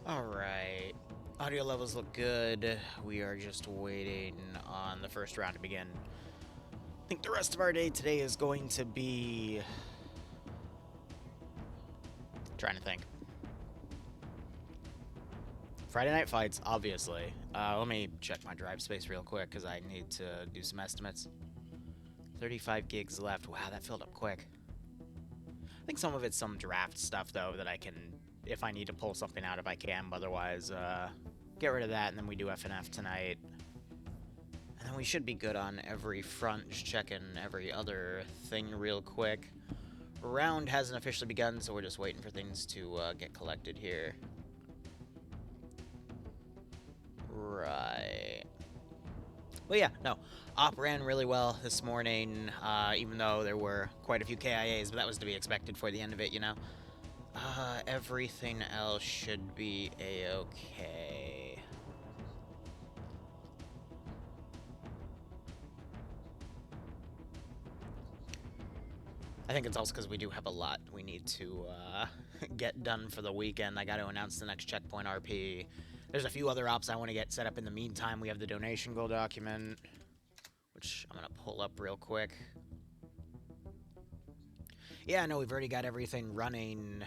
Alright. Audio levels look good. We are just waiting on the first round to begin. I think the rest of our day today is going to be... trying to think. Friday night fights, obviously. Let me check my drive space real quick, because I need to do some estimates. 35 gigs left. Wow, that filled up quick. I think some of it's some draft stuff, though, that I can... if I need to pull something out, if I can. But otherwise, get rid of that, and then we do FNF tonight. And then we should be good on every front. Just checking every other thing real quick. Round hasn't officially begun, so we're just waiting for things to get collected here. Right. Well, yeah, no. Op ran really well this morning, even though there were quite a few KIAs, but that was to be expected for the end of it, you know? Everything else should be a-okay. I think it's also because we do have a lot we need to get done for the weekend. I got to announce the next checkpoint RP. There's a few other ops I want to get set up in the meantime. We have the donation goal document, which I'm going to pull up real quick. Yeah, no, we've already got everything running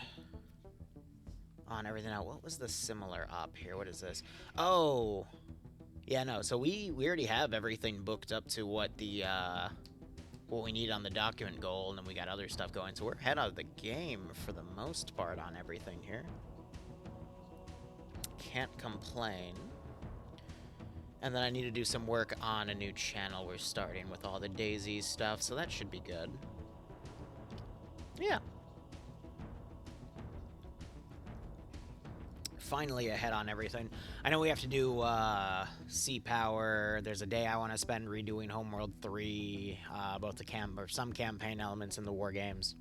on everything out. What was the similar op here? What is this? Oh, yeah, no. So we already have everything booked up to what the what we need on the document goal, and then we got other stuff going. So we're ahead of the game for the most part on everything here. Can't complain. And then I need to do some work on a new channel we're starting with all the Daisy stuff, so that should be good. Yeah. Finally ahead on everything. I know we have to do Sea Power. There's a day I want to spend redoing Homeworld 3, both the some campaign elements in the war games,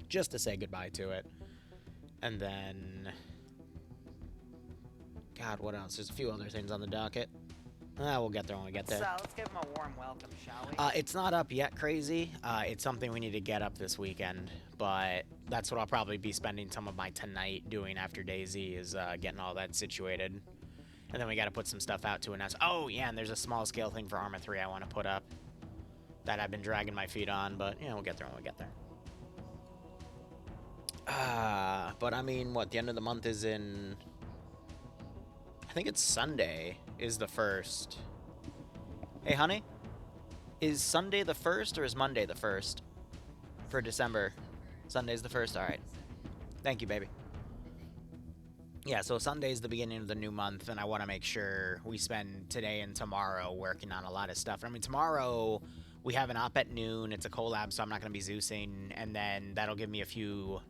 just to say goodbye to it. And then, God, what else? There's a few other things on the docket. We'll get there when we get there. So let's give him a warm welcome, shall we? It's not up yet, Crazy. It's something we need to get up this weekend, but that's what I'll probably be spending some of my tonight doing after Daisy, is getting all that situated. And then we got to put some stuff out to announce. Oh, yeah, and there's a small scale thing for Arma 3 I want to put up that I've been dragging my feet on, but, you know, we'll get there when we get there. But I mean, what, the end of the month is in... I think it's Sunday is the 1st. Hey, honey? Is Sunday the 1st or is Monday the 1st for December? Sunday's the 1st? Alright. Thank you, baby. Yeah, so Sunday's the beginning of the new month, and I want to make sure we spend today and tomorrow working on a lot of stuff. I mean, tomorrow we have an op at noon. It's a collab, so I'm not going to be Zeusing, and then that'll give me a few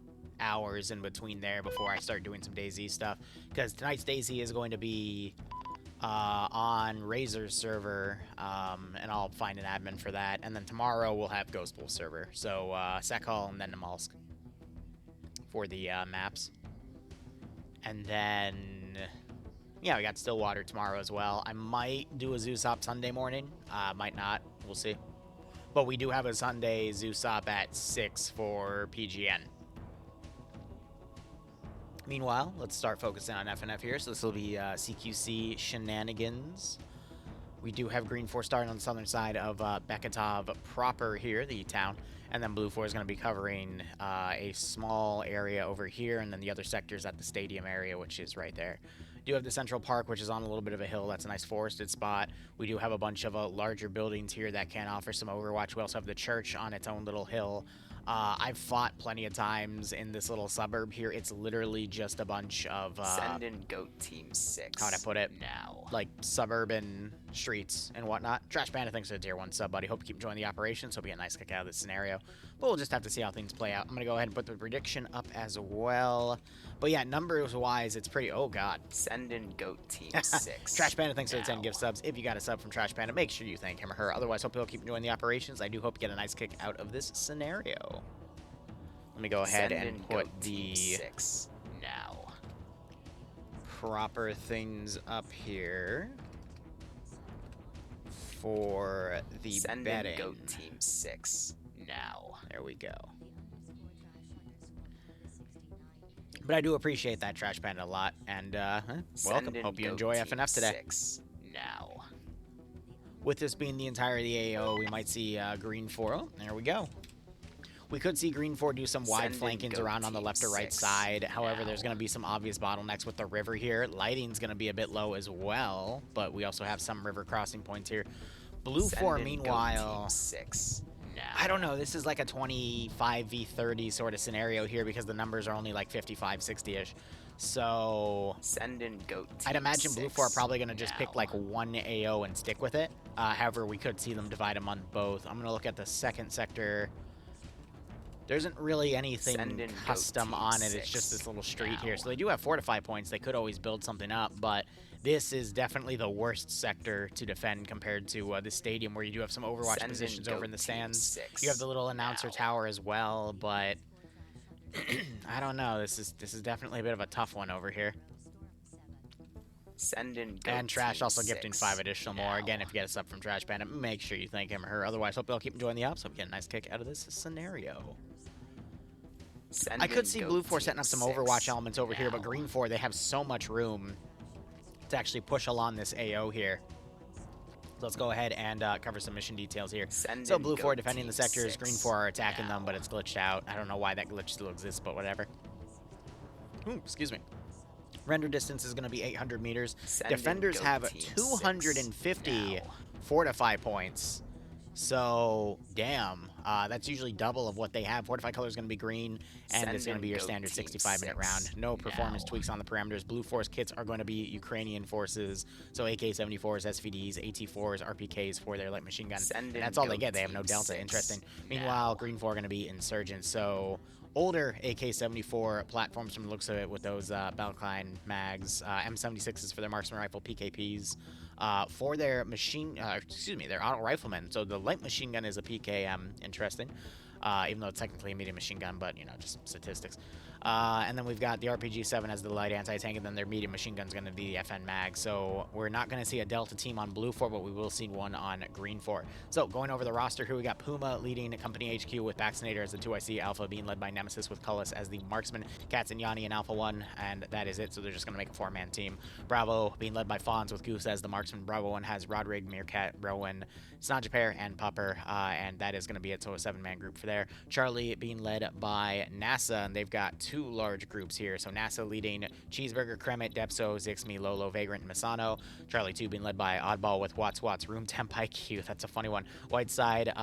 hours in between there before I start doing some DayZ stuff, because tonight's DayZ is going to be on Razor's server, and I'll find an admin for that, and then tomorrow we'll have Ghost Wolf server, so Sekhal and then Namalsk for the maps. And then, yeah, we got Stillwater tomorrow as well. I might do a Zeus op Sunday morning, might not, we'll see. But we do have a Sunday Zeus op at 6 for PGN. Meanwhile, let's start focusing on FNF here. So this will be CQC shenanigans. We do have Green 4 starting on the southern side of Beketov proper here, the town. And then Blue 4 is going to be covering a small area over here, and then the other sectors at the stadium area, which is right there. We do have the Central Park, which is on a little bit of a hill. That's a nice forested spot. We do have a bunch of larger buildings here that can offer some overwatch. We also have the church on its own little hill. I've fought plenty of times in this little suburb here. It's literally just a bunch of... Send in Goat Team 6. How would I put it? Now. Like, suburban streets and whatnot. Trash Panda, thanks for the tier 1 sub, buddy. Hope you keep enjoying the operations. Hope you get a nice kick out of this scenario. But we'll just have to see how things play out. I'm going to go ahead and put the prediction up as well. But yeah, numbers-wise, it's pretty... Oh, God. Send in Goat Team 6. Trash Panda, thanks for the 10 gift subs. If you got a sub from Trash Panda, make sure you thank him or her. Otherwise, hope you'll keep enjoying the operations. I do hope you get a nice kick out of this scenario. Let me go ahead and put the 6 now. Proper things up here for the Send betting. in Goat Team 6 now. There we go. But I do appreciate that, Trash Panda, a lot. And, welcome. Hope you enjoy FNF today. 6 now. With this being the entire of the AO, we might see Green 4. Oh, there we go. We could see Green 4 do some wide flankings around on the left or right side. However, there's going to be some obvious bottlenecks with the river here. Lighting's going to be a bit low as well, but we also have some river crossing points here. Blue 4, meanwhile, 6 now. I don't know. This is like a 25v30 sort of scenario here because the numbers are only like 55, 60-ish. So Send in goat team I'd imagine Blue 4 are probably going to just now. pick like one AO and stick with it. However, we could see them divide them on both. I'm going to look at the second sector. There isn't really anything custom on it. It's just this little street here. So they do have 4 to 5 points. They could always build something up, but this is definitely the worst sector to defend compared to the stadium, where you do have some Overwatch positions over in the stands. You have the little announcer tower as well, but I don't know. This is definitely a bit of a tough one over here. Send in and Trash also gifting 5 additional more. Again, if you get a sub from Trash Panda, make sure you thank him or her. Otherwise, hope you'll keep enjoying the ops. Hope you get a nice kick out of this scenario. I could see Blue 4 setting up some Overwatch elements over here, but Green 4, they have so much room to actually push along this AO here. So let's go ahead and cover some mission details here. So Blue 4 defending the sectors, Green 4 are attacking them, but it's glitched out. I don't know why that glitch still exists, but whatever. Ooh, excuse me. Render distance is going to be 800 meters. Defenders have 250 fortify points. So, damn. That's usually double of what they have. Fortify color is going to be green, and it's going to be your standard 65-minute round. No performance tweaks on the parameters. Blue Force kits are going to be Ukrainian forces, so AK-74s, SVDs, AT-4s, RPKs for their light machine gun. And that's all they get. They have no delta. Interesting. Meanwhile, Green 4 are going to be insurgents, so older AK-74 platforms from the looks of it with those Balkline mags, M76s for their marksman rifle, PKPs. For their their auto riflemen. So the light machine gun is a PKM, interesting. Even though it's technically a medium machine gun, but, you know, just statistics. And then we've got the RPG-7 as the light anti-tank, and then their medium machine gun is going to be the FN mag. So we're not going to see a Delta team on Blue 4, but we will see one on Green 4. So going over the roster here, we got Puma leading Company HQ with Vaccinator as the 2IC, Alpha being led by Nemesis with Cullis as the marksman, Cats and Yanni in Alpha 1, and that is it. So they're just going to make a 4-man team. Bravo being led by Fawns with Goose as the marksman. Bravo 1 has Rodrig, Meerkat, Rowan, Snodgepair, and Pupper, and that is going to be it. So a 7-man group for there. Charlie being led by NASA, and they've got 2 large groups here. So NASA leading Cheeseburger, Kremet, Depso, Zixme, Lolo, Vagrant, and Misano. Charlie 2 being led by Oddball with Watts, Room Temp IQ. That's a funny one. Whiteside,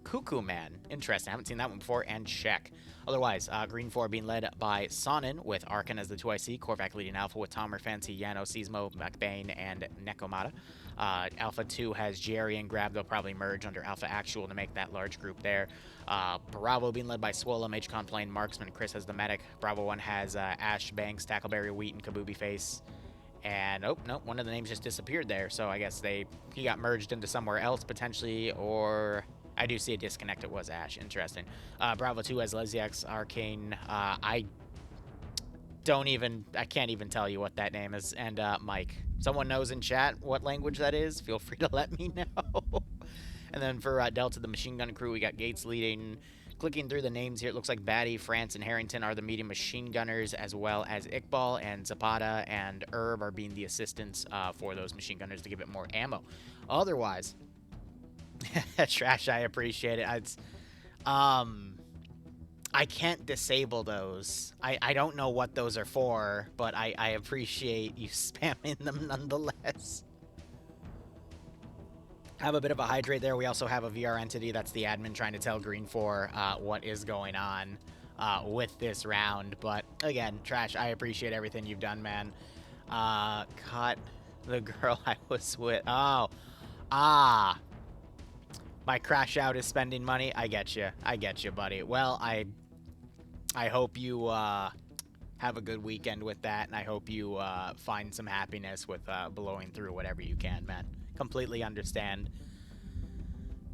Cuckoo Man. Interesting. I haven't seen that one before. And Check. Otherwise, Green 4 being led by Sonnen with Arkan as the 2IC. Korvac leading Alpha with Tomer, Fancy, Yano, Seismo, McBain, and Nekomata. Alpha 2 has Jerry and Grab. They'll probably merge under Alpha Actual to make that large group there. Bravo being led by Swolem, H-Con Flame, Marksman. Chris has the Medic. Bravo 1 has Ash, Banks, Tackleberry, Wheat, and Kabubi Face. And, oh, no, one of the names just disappeared there. So I guess he got merged into somewhere else potentially, or I do see a disconnect. It was Ash. Interesting. Bravo 2 has Leziax, Arcane. I can't even tell you what that name is. And Mike. Someone knows in chat what language that is, feel free to let me know. And then for Delta, the machine gun crew, we got Gates leading. Clicking through the names here, it looks like Batty, France, and Harrington are the medium machine gunners, as well as Iqbal and Zapata and Herb are being the assistants for those machine gunners to give it more ammo. Otherwise, Trash, I appreciate it. It's, I can't disable those. I don't know what those are for, but I appreciate you spamming them nonetheless. Have a bit of a hydrate there. We also have a VR entity. That's the admin trying to tell Green 4 what is going on with this round. But again, Trash, I appreciate everything you've done, man. Caught the girl I was with. Oh. My crash out is spending money. I get you, buddy. Well, I hope you have a good weekend with that, and I hope you find some happiness with blowing through whatever you can, man. Completely understand.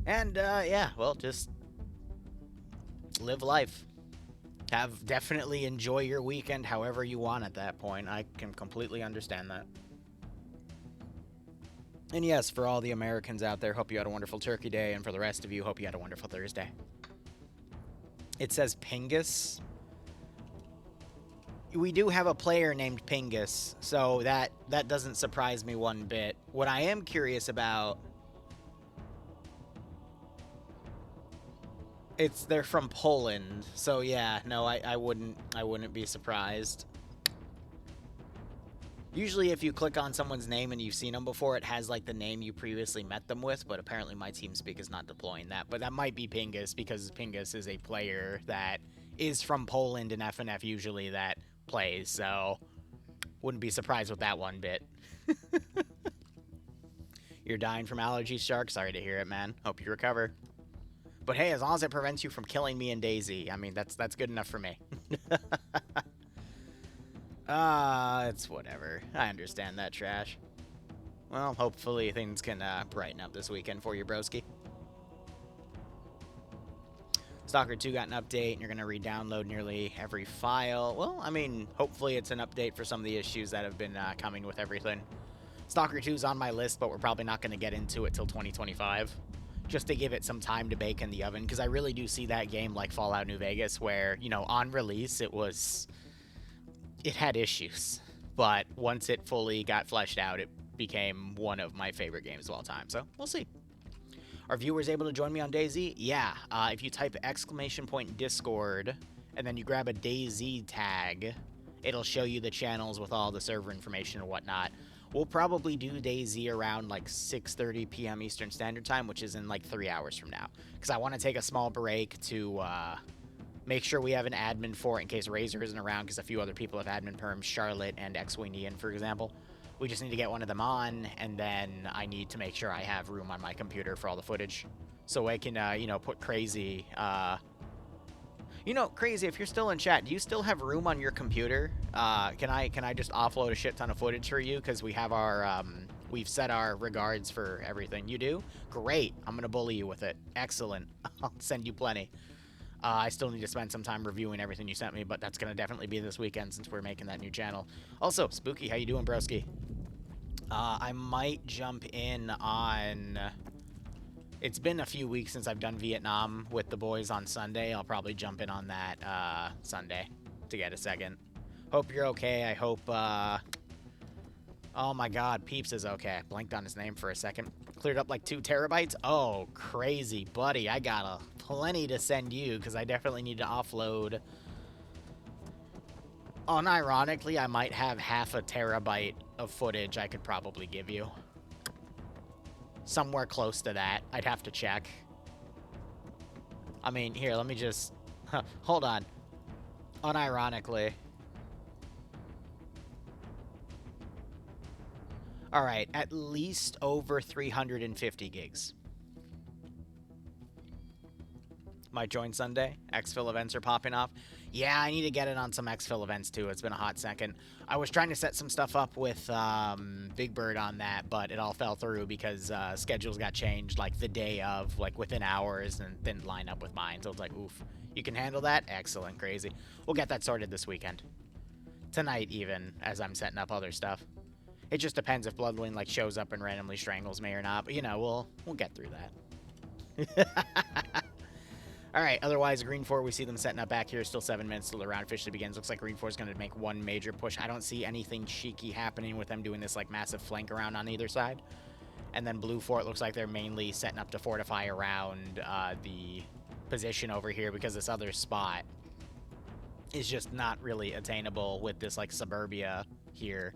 And yeah, well, just live life. Definitely enjoy your weekend however you want at that point. I can completely understand that. And yes, for all the Americans out there, hope you had a wonderful Turkey Day, and for the rest of you, hope you had a wonderful Thursday. It says Pingus. we do have a player named Pingus, so that doesn't surprise me one bit. What I am curious about, they're from Poland, so yeah, no, I wouldn't be surprised. Usually if you click on someone's name and you've seen them before, it has like the name you previously met them with, but apparently my TeamSpeak is not deploying that. But that might be Pingus, because Pingus is a player that is from Poland and FNF usually that plays, so wouldn't be surprised with that one bit. You're dying from allergies, Shark? Sorry to hear it, man. Hope you recover. But hey, as long as it prevents you from killing me and Daisy, I mean, that's good enough for me. It's whatever. I understand that, Trash. Well, hopefully things can brighten up this weekend for you, broski. Stalker 2 got an update, and you're going to re-download nearly every file. Well, I mean, hopefully it's an update for some of the issues that have been coming with everything. Stalker 2 is on my list, but we're probably not going to get into it till 2025. Just to give it some time to bake in the oven, because I really do see that game like Fallout New Vegas, where, you know, on release, it had issues. But once it fully got fleshed out, it became one of my favorite games of all time. So, we'll see. Are viewers able to join me on DayZ? Yeah. If you type !Discord, and then you grab a DayZ tag, it'll show you the channels with all the server information and whatnot. We'll probably do DayZ around like 6:30 p.m. Eastern Standard Time, which is in like 3 hours from now. Because I want to take a small break to make sure we have an admin for it in case Razor isn't around, because a few other people have admin perms, Charlotte and X-Wing Ian, for example. We just need to get one of them on, and then I need to make sure I have room on my computer for all the footage. So I can, you know, put Crazy... You know, Crazy, if you're still in chat, do you still have room on your computer? Can I just offload a shit ton of footage for you? Because we have our, we've set our regards for everything. You do? Great. I'm going to bully you with it. Excellent. I'll send you plenty. I still need to spend some time reviewing everything you sent me, but that's going to definitely be this weekend since we're making that new channel. Also, Spooky, how you doing, broski? I might jump in on... It's been a few weeks since I've done Vietnam with the boys on Sunday. I'll probably jump in on that Sunday to get a second. Hope you're okay. I hope... Oh my god, Peeps is okay. I blanked on his name for a second. Cleared up like 2 terabytes? Oh, crazy, buddy. I got plenty to send you, because I definitely need to offload... Unironically, I might have half a terabyte of footage I could probably give you. Somewhere close to that. I'd have to check. I mean, here, let me just... Hold on. Unironically. Alright, at least over 350 gigs. Might join Sunday. Exfil events are popping off. Yeah, I need to get it on some Exfil events too. It's been a hot second. I was trying to set some stuff up with Big Bird on that, but it all fell through because schedules got changed like the day of, like within hours, and didn't line up with mine. So it's like, oof. You can handle that? Excellent, crazy. We'll get that sorted this weekend. Tonight even, as I'm setting up other stuff. It just depends if Bloodwing like shows up and randomly strangles me or not. But you know, we'll get through that. Alright, otherwise, Green 4, we see them setting up back here. Still 7 minutes till the round officially begins. Looks like Green 4 is going to make one major push. I don't see anything cheeky happening with them doing this, like, massive flank around on either side. And then Blue 4, it looks like they're mainly setting up to fortify around the position over here, because this other spot is just not really attainable with this, like, suburbia here.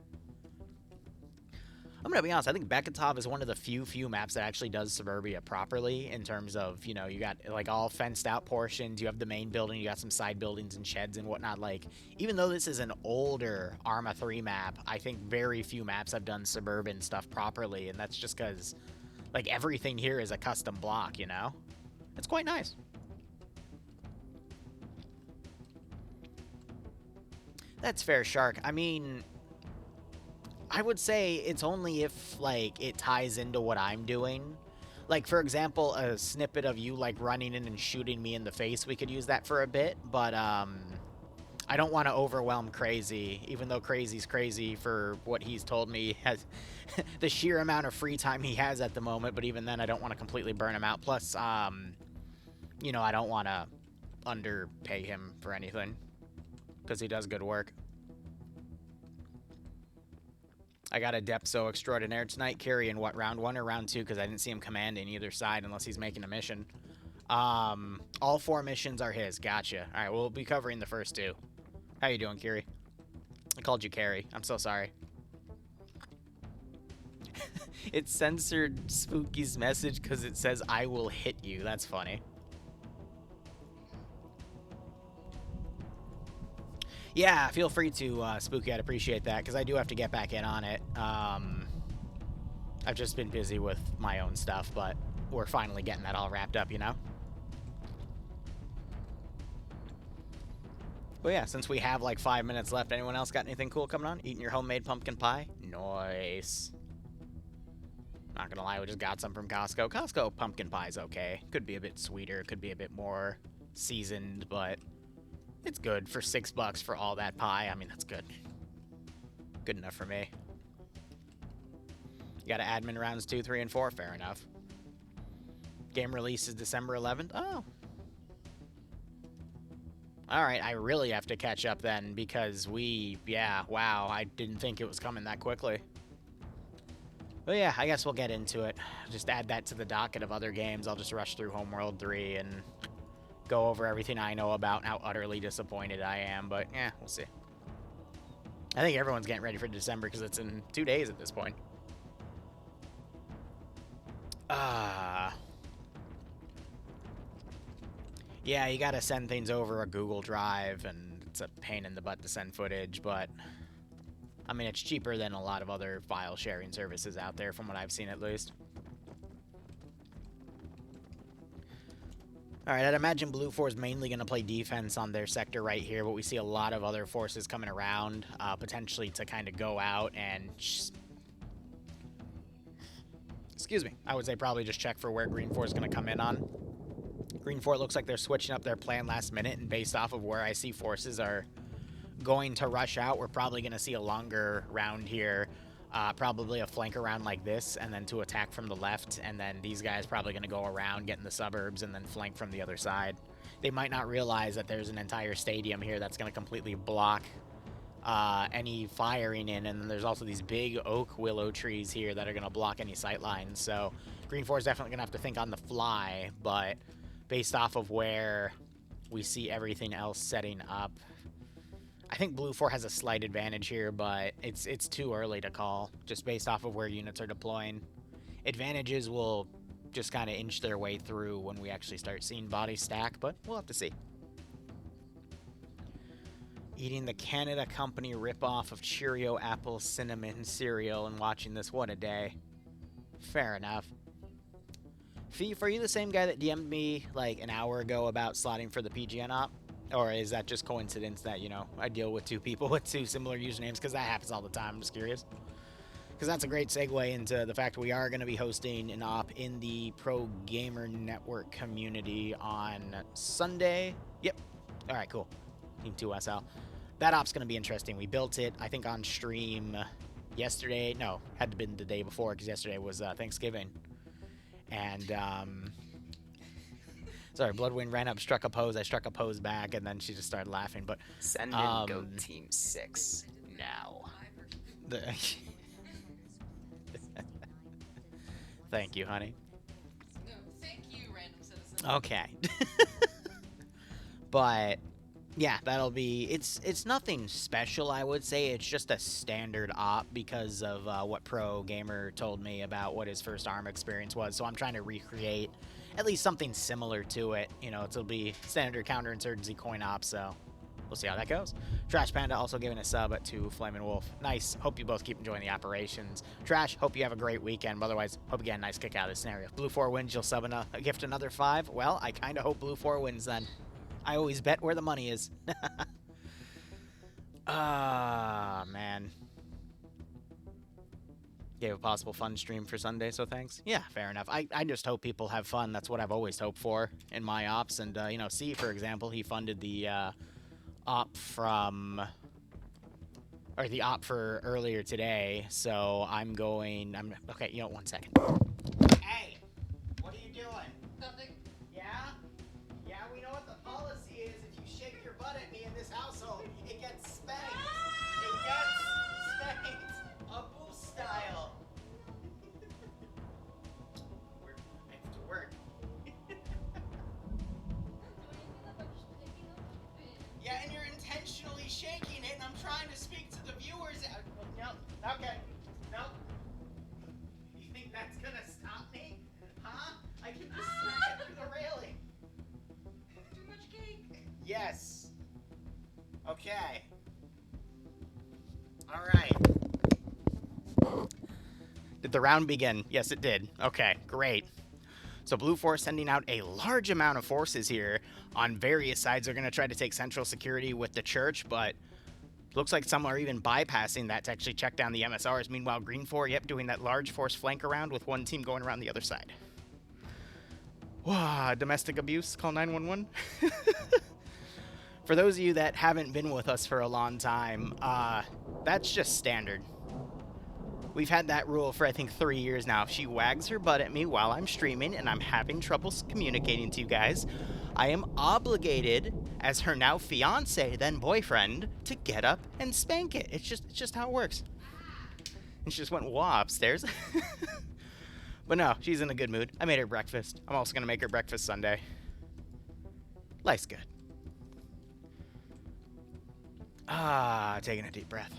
I'm going to be honest, I think Beketov is one of the few maps that actually does suburbia properly in terms of, you know, you got, like, all fenced out portions, you have the main building, you got some side buildings and sheds and whatnot. Like, even though this is an older Arma 3 map, I think very few maps have done suburban stuff properly, and that's just because, like, everything here is a custom block, you know? It's quite nice. That's fair, Shark. I mean... I would say it's only if, like, it ties into what I'm doing. Like, for example, a snippet of you, like, running in and shooting me in the face, we could use that for a bit, but, I don't want to overwhelm Crazy, even though Crazy's crazy for what he's told me has the sheer amount of free time he has at the moment, but even then I don't want to completely burn him out. Plus, you know, I don't want to underpay him for anything, because he does good work. I got a Depso extraordinaire tonight. Carry in what, round 1 or round 2? Because I didn't see him commanding either side unless he's making a mission. All 4 missions are his. Gotcha. All right, we'll be covering the first 2. How you doing, Kiri? I called you Carrie. I'm so sorry. It censored Spooky's message because it says, I will hit you. That's funny. Yeah, feel free to, Spooky. I'd appreciate that because I do have to get back in on it. I've just been busy with my own stuff, but we're finally getting that all wrapped up, you know? But yeah, since we have like 5 minutes left, anyone else got anything cool coming on? Eating your homemade pumpkin pie? Nice. Not gonna lie, we just got some from Costco. Costco pumpkin pie's okay. Could be a bit sweeter, could be a bit more seasoned, but it's good for $6 for all that pie. I mean, that's good. Good enough for me. You got to admin rounds 2, 3, and 4. Fair enough. Game release is December 11th. Oh. Alright, I really have to catch up then because yeah, wow, I didn't think it was coming that quickly. But yeah, I guess we'll get into it. Just add that to the docket of other games. I'll just rush through Homeworld 3 and go over everything I know about and how utterly disappointed I am. But yeah, we'll see. I think everyone's getting ready for December because it's in 2 days at this point. Yeah, you gotta send things over a Google Drive, and it's a pain in the butt to send footage, but I mean, it's cheaper than a lot of other file sharing services out there, from what I've seen at least. Alright, I'd imagine Blue 4 is mainly going to play defense on their sector right here, but we see a lot of other forces coming around, potentially to kind of go out and... Excuse me. I would say probably just check for where Green 4 is going to come in on. Green 4 looks like they're switching up their plan last minute, and based off of where I see forces are going to rush out, we're probably going to see a longer round here. Probably a flank around like this, and then to attack from the left, and then these guys probably going to go around, get in the suburbs, and then flank from the other side. They might not realize that there's an entire stadium here that's going to completely block any firing in, and then there's also these big oak willow trees here that are going to block any sight lines. So Green 4 is definitely going to have to think on the fly, but based off of where we see everything else setting up, I think Blue 4 has a slight advantage here, but it's too early to call, just based off of where units are deploying. Advantages will just kind of inch their way through when we actually start seeing bodies stack, but we'll have to see. Eating the Canada Company ripoff of Cheerio Apple Cinnamon cereal and watching this, what a day. Fair enough. Thief, are you the same guy that DM'd me like an hour ago about slotting for the PGN op? Or is that just coincidence that, you know, I deal with 2 people with 2 similar usernames? Because that happens all the time. I'm just curious. Because that's a great segue into the fact we are going to be hosting an op in the Pro Gamer Network community on Sunday. Yep. All right, cool. Team 2SL. That op's going to be interesting. We built it, I think, on stream yesterday. No, had to been the day before because yesterday was Thanksgiving. And, sorry, Bloodwind ran up, struck a pose. I struck a pose back, and then she just started laughing. But send in Goat Team 6 now. Thank you, honey. No, thank you, random citizen. Okay. But yeah, that'll be, it's nothing special, I would say. It's just a standard op because of what Pro Gamer told me about what his first ARM experience was. So I'm trying to recreate at least something similar to it. You know, it'll be standard counterinsurgency coin op, so we'll see how that goes. Trash Panda also giving a sub to Flamin' Wolf. Nice. Hope you both keep enjoying the operations. Trash, hope you have a great weekend. But otherwise, hope you get a nice kick out of this scenario. If Blue 4 wins, you'll sub a gift another 5. Well, I kind of hope Blue 4 wins then. I always bet where the money is. Ah, man. Gave a possible fun stream for Sunday, so thanks. Yeah, fair enough. I just hope people have fun. That's what I've always hoped for in my ops. And, you know, C, for example, he funded the op from... Or the op for earlier today, so I'm going... okay, you know, 1 second. Hey! What are you doing? Nothing. Yeah? Yeah, we know what the policy is. If you shake your butt at me in this household, it gets spanked. It gets spanked. Abu Okay. No. You think that's gonna stop me? Huh? I can just smack it through the railing. Too much cake. Yes. Okay. All right. Did the round begin? Yes, it did. Okay, great. So Blue Force sending out a large amount of forces here on various sides. They're going to try to take central security with the church, but looks like some are even bypassing that to actually check down the MSRs. Meanwhile, Green 4, yep, doing that large force flank around with one team going around the other side. Wow, domestic abuse, call 911. For those of you that haven't been with us for a long time, that's just standard. We've had that rule for, I think, 3 years now. If she wags her butt at me while I'm streaming and I'm having trouble communicating to you guys, I am obligated, as her now fiance, then boyfriend, to get up and spank it. It's just how it works. And she just went wah upstairs. But no, she's in a good mood. I made her breakfast. I'm also going to make her breakfast Sunday. Life's good. Taking a deep breath.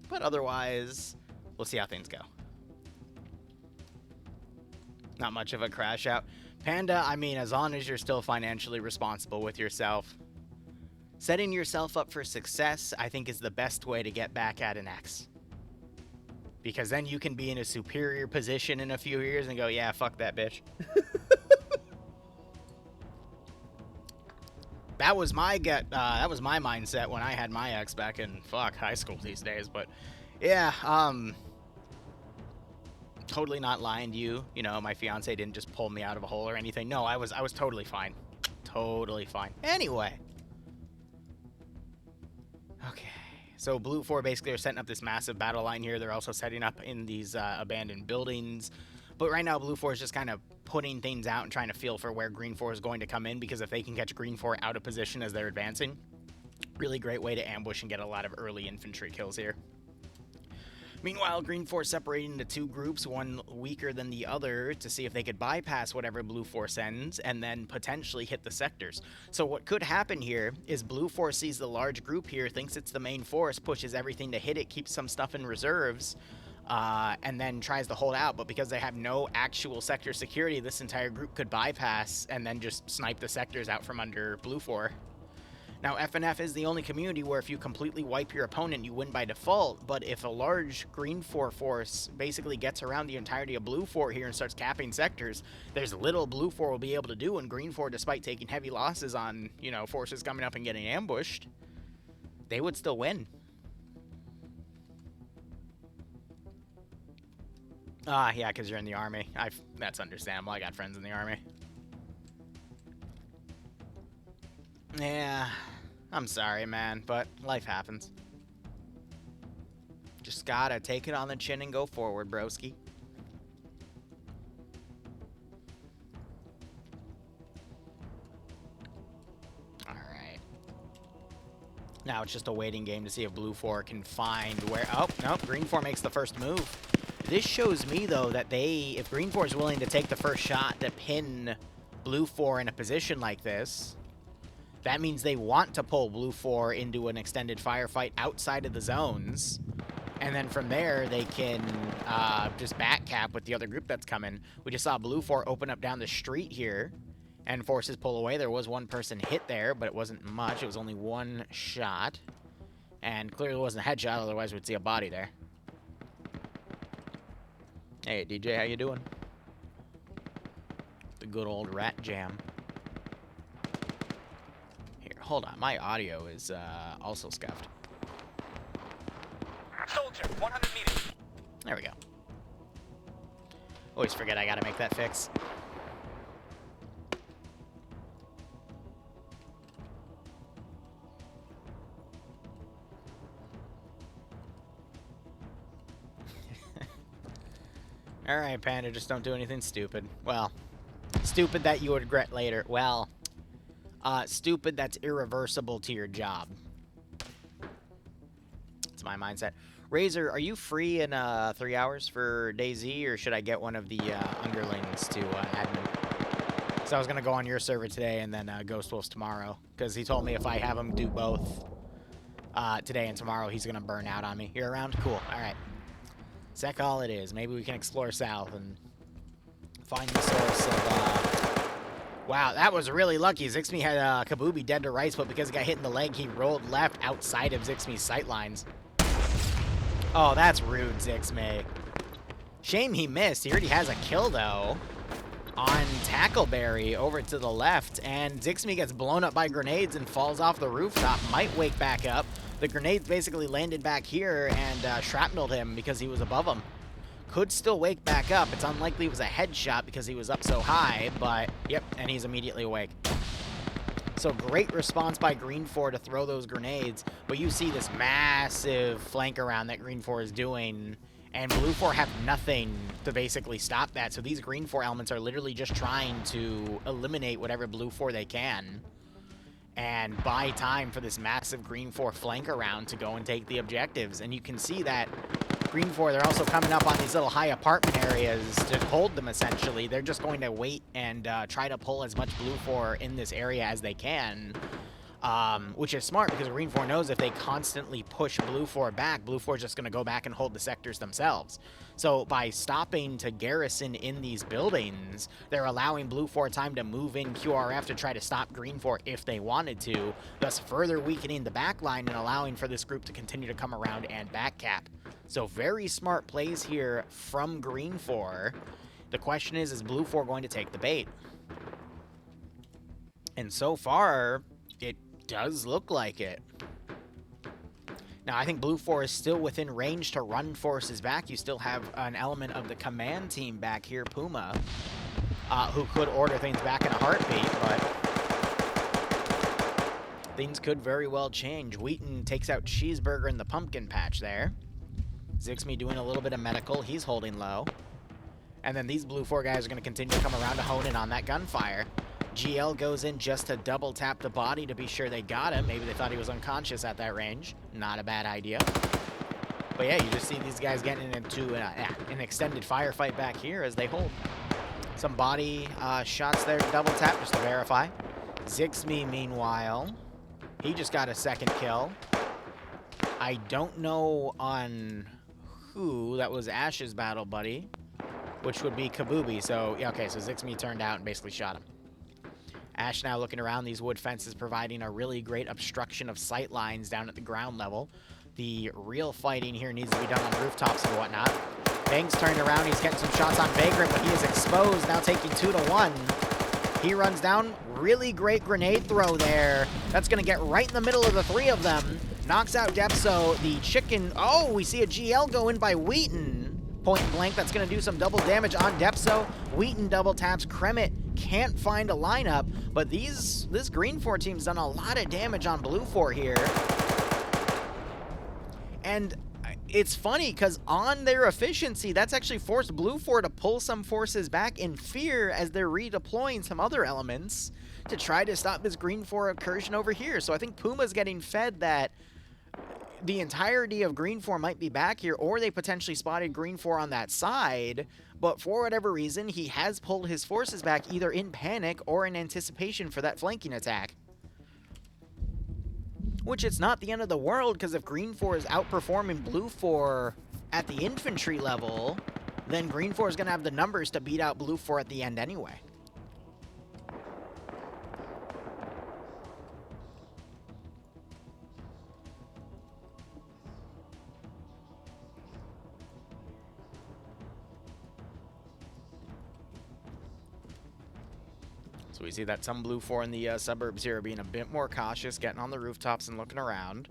But otherwise, we'll see how things go. Not much of a crash out. Panda, I mean, as long as you're still financially responsible with yourself, setting yourself up for success, I think, is the best way to get back at an X. Because then you can be in a superior position in a few years and go, yeah, fuck that bitch. That was my mindset when I had my ex back in high school these days. But yeah, totally not lying to you. You know, my fiance didn't just pull me out of a hole or anything. No, I was totally fine. Totally fine. Anyway. Okay. So Blue 4 basically are setting up this massive battle line here. They're also setting up in these abandoned buildings. But right now, Blue 4 is just kind of putting things out and trying to feel for where Green 4 is going to come in, because if they can catch Green 4 out of position as they're advancing, really great way to ambush and get a lot of early infantry kills here. Meanwhile, Green 4 separating into two groups, one weaker than the other, to see if they could bypass whatever Blue 4 sends and then potentially hit the sectors. So what could happen here is Blue 4 sees the large group here, thinks it's the main force, pushes everything to hit it, keeps some stuff in reserves, and then tries to hold out. But because they have no actual sector security, this entire group could bypass and then just snipe the sectors out from under Blue 4. Now, FNF is the only community where if you completely wipe your opponent, you win by default, but if a large Green 4 force basically gets around the entirety of Blue 4 here and starts capping sectors, there's little Blue 4 will be able to do, and Green 4, despite taking heavy losses on, you know, forces coming up and getting ambushed, they would still win. Yeah, because you're in the army. That's understandable. I got friends in the army. Yeah, I'm sorry, man, but life happens. Just gotta take it on the chin and go forward, broski. Alright. Now it's just a waiting game to see if Blue 4 can find where... Oh, no, Green 4 makes the first move. This shows me, though, that if Green 4 is willing to take the first shot to pin Blue 4 in a position like this, that means they want to pull Blue 4 into an extended firefight outside of the zones. And then from there, they can just back cap with the other group that's coming. We just saw Blue 4 open up down the street here, and forces pull away. There was one person hit there, but it wasn't much. It was only one shot. And clearly wasn't a headshot, otherwise we'd see a body there. Hey, DJ, how you doing? The good old rat jam. Here, hold on. My audio is also scuffed. Soldier, 100 meters. There we go. Always forget I gotta make that fix. Alright, Panda, just don't do anything stupid. Well, stupid that you would regret later. Well, stupid that's irreversible to your job. That's my mindset. Razor, are you free in 3 hours for DayZ, or should I get one of the underlings to admin? So I was going to go on your server today and then Ghost Wolf's tomorrow, because he told me if I have him do both today and tomorrow, he's going to burn out on me. You're around? Cool. All right. Sec all it is. Maybe we can explore south and find the source of, wow, that was really lucky. Zixmi had Kabubi dead to rights, but because he got hit in the leg, he rolled left outside of Zixmi's sightlines. Oh, that's rude, Zixmi. Shame he missed. He already has a kill, though, on Tackleberry over to the left, and Zixmi gets blown up by grenades and falls off the rooftop. Might wake back up. The grenades basically landed back here and shrapneled him because he was above them. Could still wake back up. It's unlikely it was a headshot because he was up so high, but yep, and he's immediately awake. So great response by Green 4 to throw those grenades, but you see this massive flank around that Green 4 is doing, and Blue 4 have nothing to basically stop that. So these Green 4 elements are literally just trying to eliminate whatever Blue 4 they can and buy time for this massive Green 4 flank around to go and take the objectives. And you can see that Green 4, they're also coming up on these little high apartment areas to hold them, essentially. They're just going to wait and try to pull as much Blue 4 in this area as they can, which is smart because Green 4 knows if they constantly push Blue 4 back, Blue 4 is just going to go back and hold the sectors themselves. So by stopping to garrison in these buildings, they're allowing Blue 4 time to move in QRF to try to stop Green 4 if they wanted to, thus further weakening the back line and allowing for this group to continue to come around and back cap. So very smart plays here from Green 4. The question is Blue 4 going to take the bait? And so far, it does look like it. Now, I think Blue 4 is still within range to run forces back. You still have an element of the command team back here, Puma, who could order things back in a heartbeat, but things could very well change. Wheaton takes out Cheeseburger in the pumpkin patch there. Zixmi doing a little bit of medical. He's holding low. And then these Blue 4 guys are going to continue to come around to hone in on that gunfire. GL goes in just to double tap the body to be sure they got him. Maybe they thought he was unconscious at that range. Not a bad idea. But yeah, you just see these guys getting into an extended firefight back here as they hold. Some body shots there to double tap just to verify. Zixmi, meanwhile, he just got a second kill. I don't know on who. That was Ash's battle buddy, which would be Kabubi. So, yeah, okay, so Zixmi turned out and basically shot him. Ash now looking around these wood fences, providing a really great obstruction of sight lines down at the ground level. The real fighting here needs to be done on rooftops and whatnot. Bang's turned around. He's getting some shots on Vagrant, but he is exposed, now taking 2-1. He runs down. Really great grenade throw there. That's going to get right in the middle of the three of them. Knocks out Depso. The chicken... Oh, we see a GL go in by Wheaton. Point blank. That's going to do some double damage on Depso. Wheaton double taps. Kremet can't find a lineup, but this Green 4 team's done a lot of damage on Blue 4 here. And it's funny because on their efficiency, that's actually forced Blue 4 to pull some forces back in fear as they're redeploying some other elements to try to stop this Green 4 incursion over here. So I think Puma's getting fed that the entirety of Green 4 might be back here, or they potentially spotted Green 4 on that side, but for whatever reason, he has pulled his forces back either in panic or in anticipation for that flanking attack. Which it's not the end of the world, because if Green 4 is outperforming Blue 4 at the infantry level, then Green 4 is going to have the numbers to beat out Blue 4 at the end anyway. So we see that some Blue 4 in the suburbs here are being a bit more cautious, getting on the rooftops and looking around.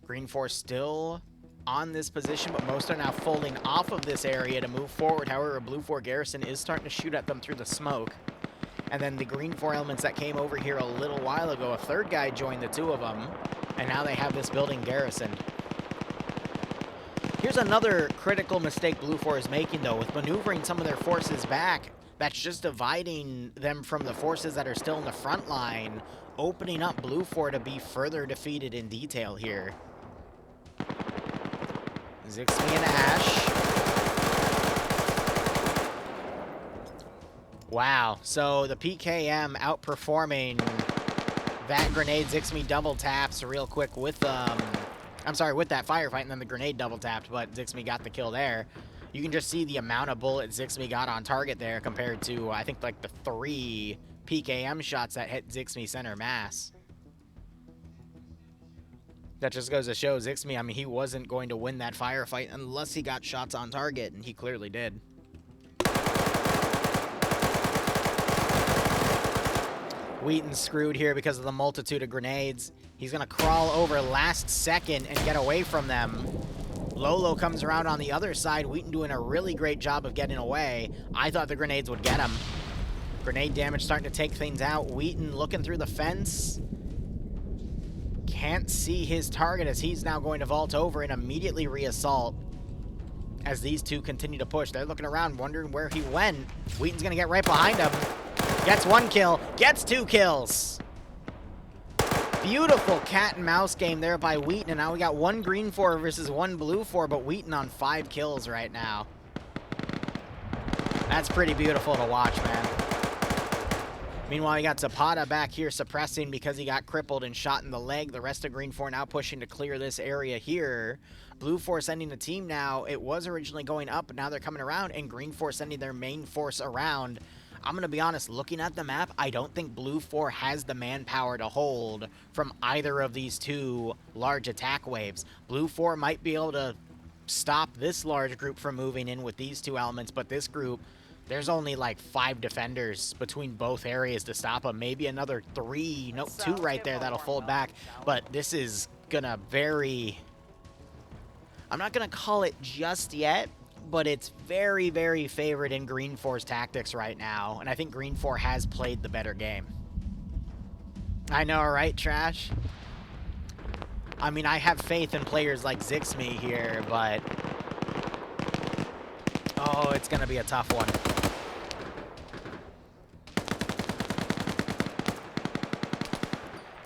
Green 4 still on this position, but most are now folding off of this area to move forward. However, Blue 4 garrison is starting to shoot at them through the smoke. And then the Green 4 elements that came over here a little while ago, a third guy joined the two of them, and now they have this building garrisoned. Here's another critical mistake Blue 4 is making, though, with maneuvering some of their forces back. That's just dividing them from the forces that are still in the front line, opening up Blue 4 to be further defeated in detail here. Zixmi and Ash. Wow, so the PKM outperforming that grenade. Zixmi double taps real quick with, I'm sorry, with that firefight, and then the grenade double tapped, but Zixmi got the kill there. You can just see the amount of bullets Zixmi got on target there compared to, I think, like the 3 PKM shots that hit Zixmi center mass. That just goes to show Zixmi, I mean, he wasn't going to win that firefight unless he got shots on target, and he clearly did. Wheaton's screwed here because of the multitude of grenades. He's going to crawl over last second and get away from them. Lolo comes around on the other side. Wheaton doing a really great job of getting away. I thought the grenades would get him. Grenade damage starting to take things out. Wheaton looking through the fence. Can't see his target as he's now going to vault over and immediately re-assault. As these two continue to push. They're looking around, wondering where he went. Wheaton's going to get right behind him. Gets 1 kill. Gets 2 kills. Beautiful cat and mouse game there by Wheaton. And now we got 1 green 4 versus 1 blue 4, but Wheaton on 5 kills right now. That's pretty beautiful to watch, man. Meanwhile, you got Zapata back here suppressing because he got crippled and shot in the leg. The rest of green 4 now pushing to clear this area here. Blue 4 sending the team now. It was originally going up, but now they're coming around, and green 4 sending their main force around. I'm going to be honest, looking at the map, I don't think blue 4 has the manpower to hold from either of these 2 large attack waves. Blue 4 might be able to stop this large group from moving in with these 2 elements, but this group, there's only like 5 defenders between both areas to stop them. Maybe another 3, nope, 2 right there that'll fold back. But this is going to I'm not going to call it just yet, but it's very, very favored in green 4's tactics right now. And I think green 4 has played the better game. I know, right, Trash? I mean, I have faith in players like Zixmi here, but... oh, it's going to be a tough one.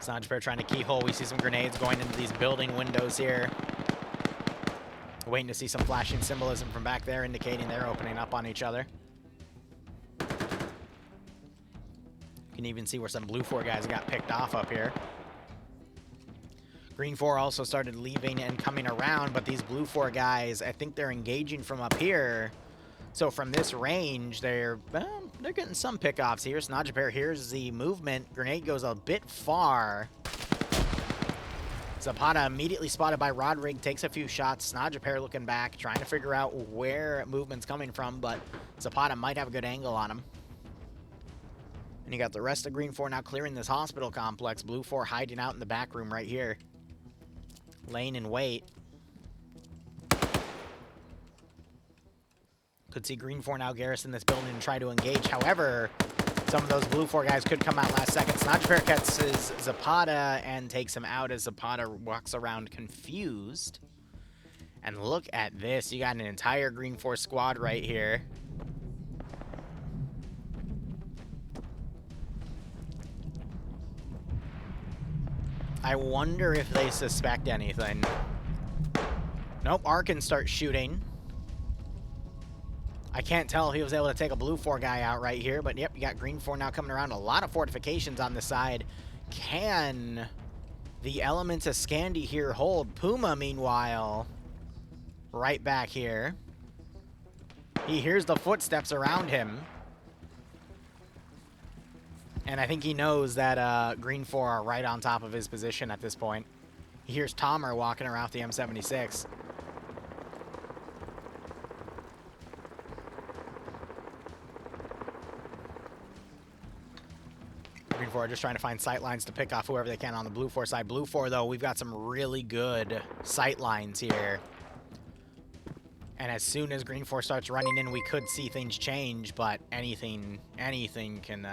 Sanjper trying to keyhole. We see some grenades going into these building windows here. Waiting to see some flashing symbolism from back there, indicating they're opening up on each other. You can even see where some blue 4 guys got picked off up here. Green 4 also started leaving and coming around, but these blue 4 guys, I think they're engaging from up here. So from this range, they're getting some pickoffs here. Snodgepair here's the movement. Grenade goes a bit far. Zapata immediately spotted by Rodrig, takes a few shots. Snodgepair looking back, trying to figure out where movement's coming from, but Zapata might have a good angle on him. And you got the rest of green 4 now clearing this hospital complex. Blue 4 hiding out in the back room right here. Laying in wait. Could see green 4 now garrison this building and try to engage. However, some of those blue 4 guys could come out last second. Snodgepair catches Zapata and takes him out as Zapata walks around confused. And look at this. You got an entire green 4 squad right here. I wonder if they suspect anything. Nope, Arkin starts shooting. I can't tell if he was able to take a blue 4 guy out right here, but yep, you got green 4 now coming around. A lot of fortifications on the side. Can the elements of Scandi here hold? Puma, meanwhile, right back here. He hears the footsteps around him. And I think he knows that green 4 are right on top of his position at this point. He hears Tomer walking around with the M76. Green 4 are just trying to find sight lines to pick off whoever they can on the blue 4 side. Blue 4, though, we've got some really good sight lines here. And as soon as green 4 starts running in, we could see things change, but anything can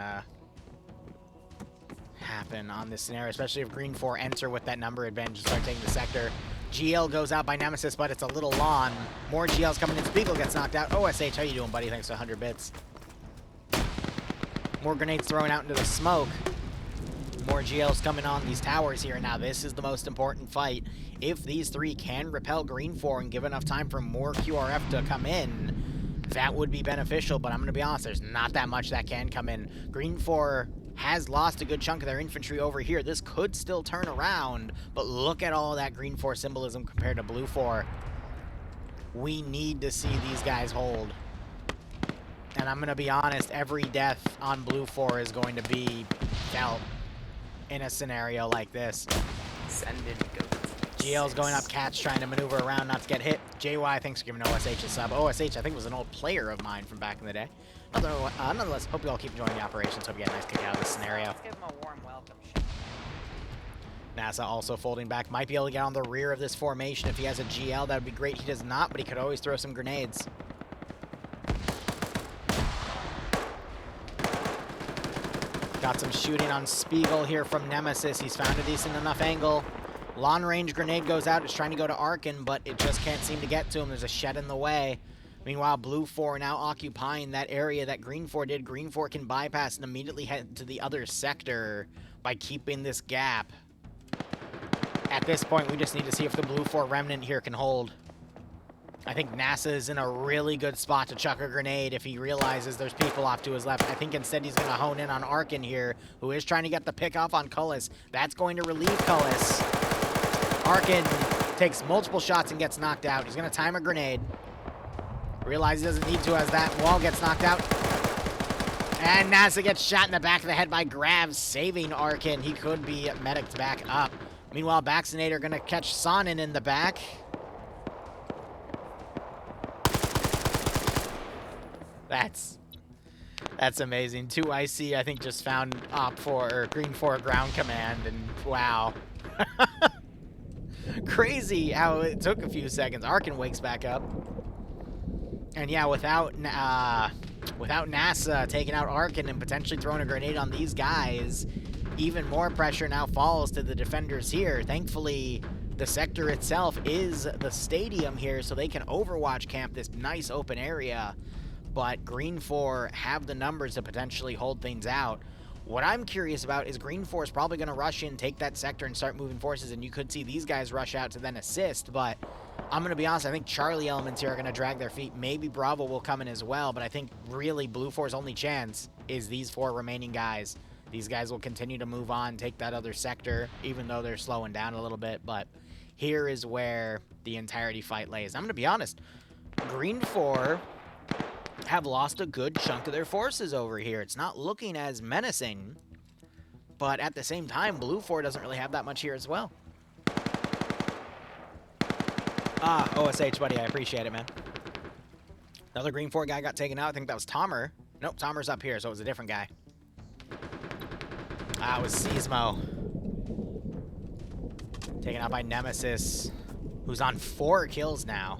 happen on this scenario, especially if green 4 enter with that number advantage and start taking the sector. GL goes out by Nemesis, but it's a little long. More GLs coming in. Spiegel gets knocked out. OSH, how you doing, buddy? Thanks for 100 bits. More grenades thrown out into the smoke. More GLs coming on these towers here. Now, this is the most important fight. If these 3 can repel green 4 and give enough time for more QRF to come in, that would be beneficial, but I'm going to be honest, there's not that much that can come in. Green 4 has lost a good chunk of their infantry over here. This could still turn around, but look at all that green 4 symbolism compared to blue 4. We need to see these guys hold. And I'm going to be honest, every death on Blue 4 is going to be felt in a scenario like this. Send in goats. GL's going up, Cat's trying to maneuver around not to get hit. JY, thanks for giving OSH a sub. OSH, I think, was an old player of mine from back in the day. Nonetheless, hope you all keep enjoying the operations. Hope you get a nice kick out of this scenario. Let's give him a warm welcome. NASA also folding back. Might be able to get on the rear of this formation if he has a GL. That would be great. He does not, but he could always throw some grenades. Got some shooting on Spiegel here from Nemesis. He's found a decent enough angle. Long range grenade goes out. It's trying to go to Arkin, but it just can't seem to get to him. There's a shed in the way. Meanwhile, Blue 4 now occupying that area that Green 4 did. Green 4 can bypass and immediately head to the other sector by keeping this gap. At this point, we just need to see if the Blue 4 remnant here can hold. I think NASA is in a really good spot to chuck a grenade if he realizes there's people off to his left. I think instead he's going to hone in on Arkin here, who is trying to get the pick off on Cullis. That's going to relieve Cullis. Arkin takes multiple shots and gets knocked out. He's going to time a grenade. Realize he doesn't need to as that wall gets knocked out. And NASA gets shot in the back of the head by Graves, saving Arkin. He could be medicked back up. Meanwhile, Vaccinator going to catch Sonnen in the back. That's amazing. 2 IC, I think, just found Op 4 or Green 4 ground command, and wow. Crazy how it took a few seconds. Arkin wakes back up. And yeah, without NASA taking out Arkin and potentially throwing a grenade on these guys, even more pressure now falls to the defenders here. Thankfully, the sector itself is the stadium here, so they can overwatch camp this nice open area. But Green 4 have the numbers to potentially hold things out. What I'm curious about is Green 4 is probably going to rush in, take that sector, and start moving forces, and you could see these guys rush out to then assist, but I'm going to be honest, I think Charlie elements here are going to drag their feet. Maybe Bravo will come in as well, but I think really Blue 4's only chance is these 4 remaining guys. These guys will continue to move on, take that other sector, even though they're slowing down a little bit, but here is where the entirety fight lays. I'm going to be honest, Green 4 have lost a good chunk of their forces over here. It's not looking as menacing, but at the same time, Blue 4 doesn't really have that much here as well. OSH, buddy, I appreciate it, man. Another Green 4 guy got taken out. I think that was Tomer. Nope, Tomer's up here, so it was a different guy. It was Seismo. Taken out by Nemesis, who's on 4 kills now.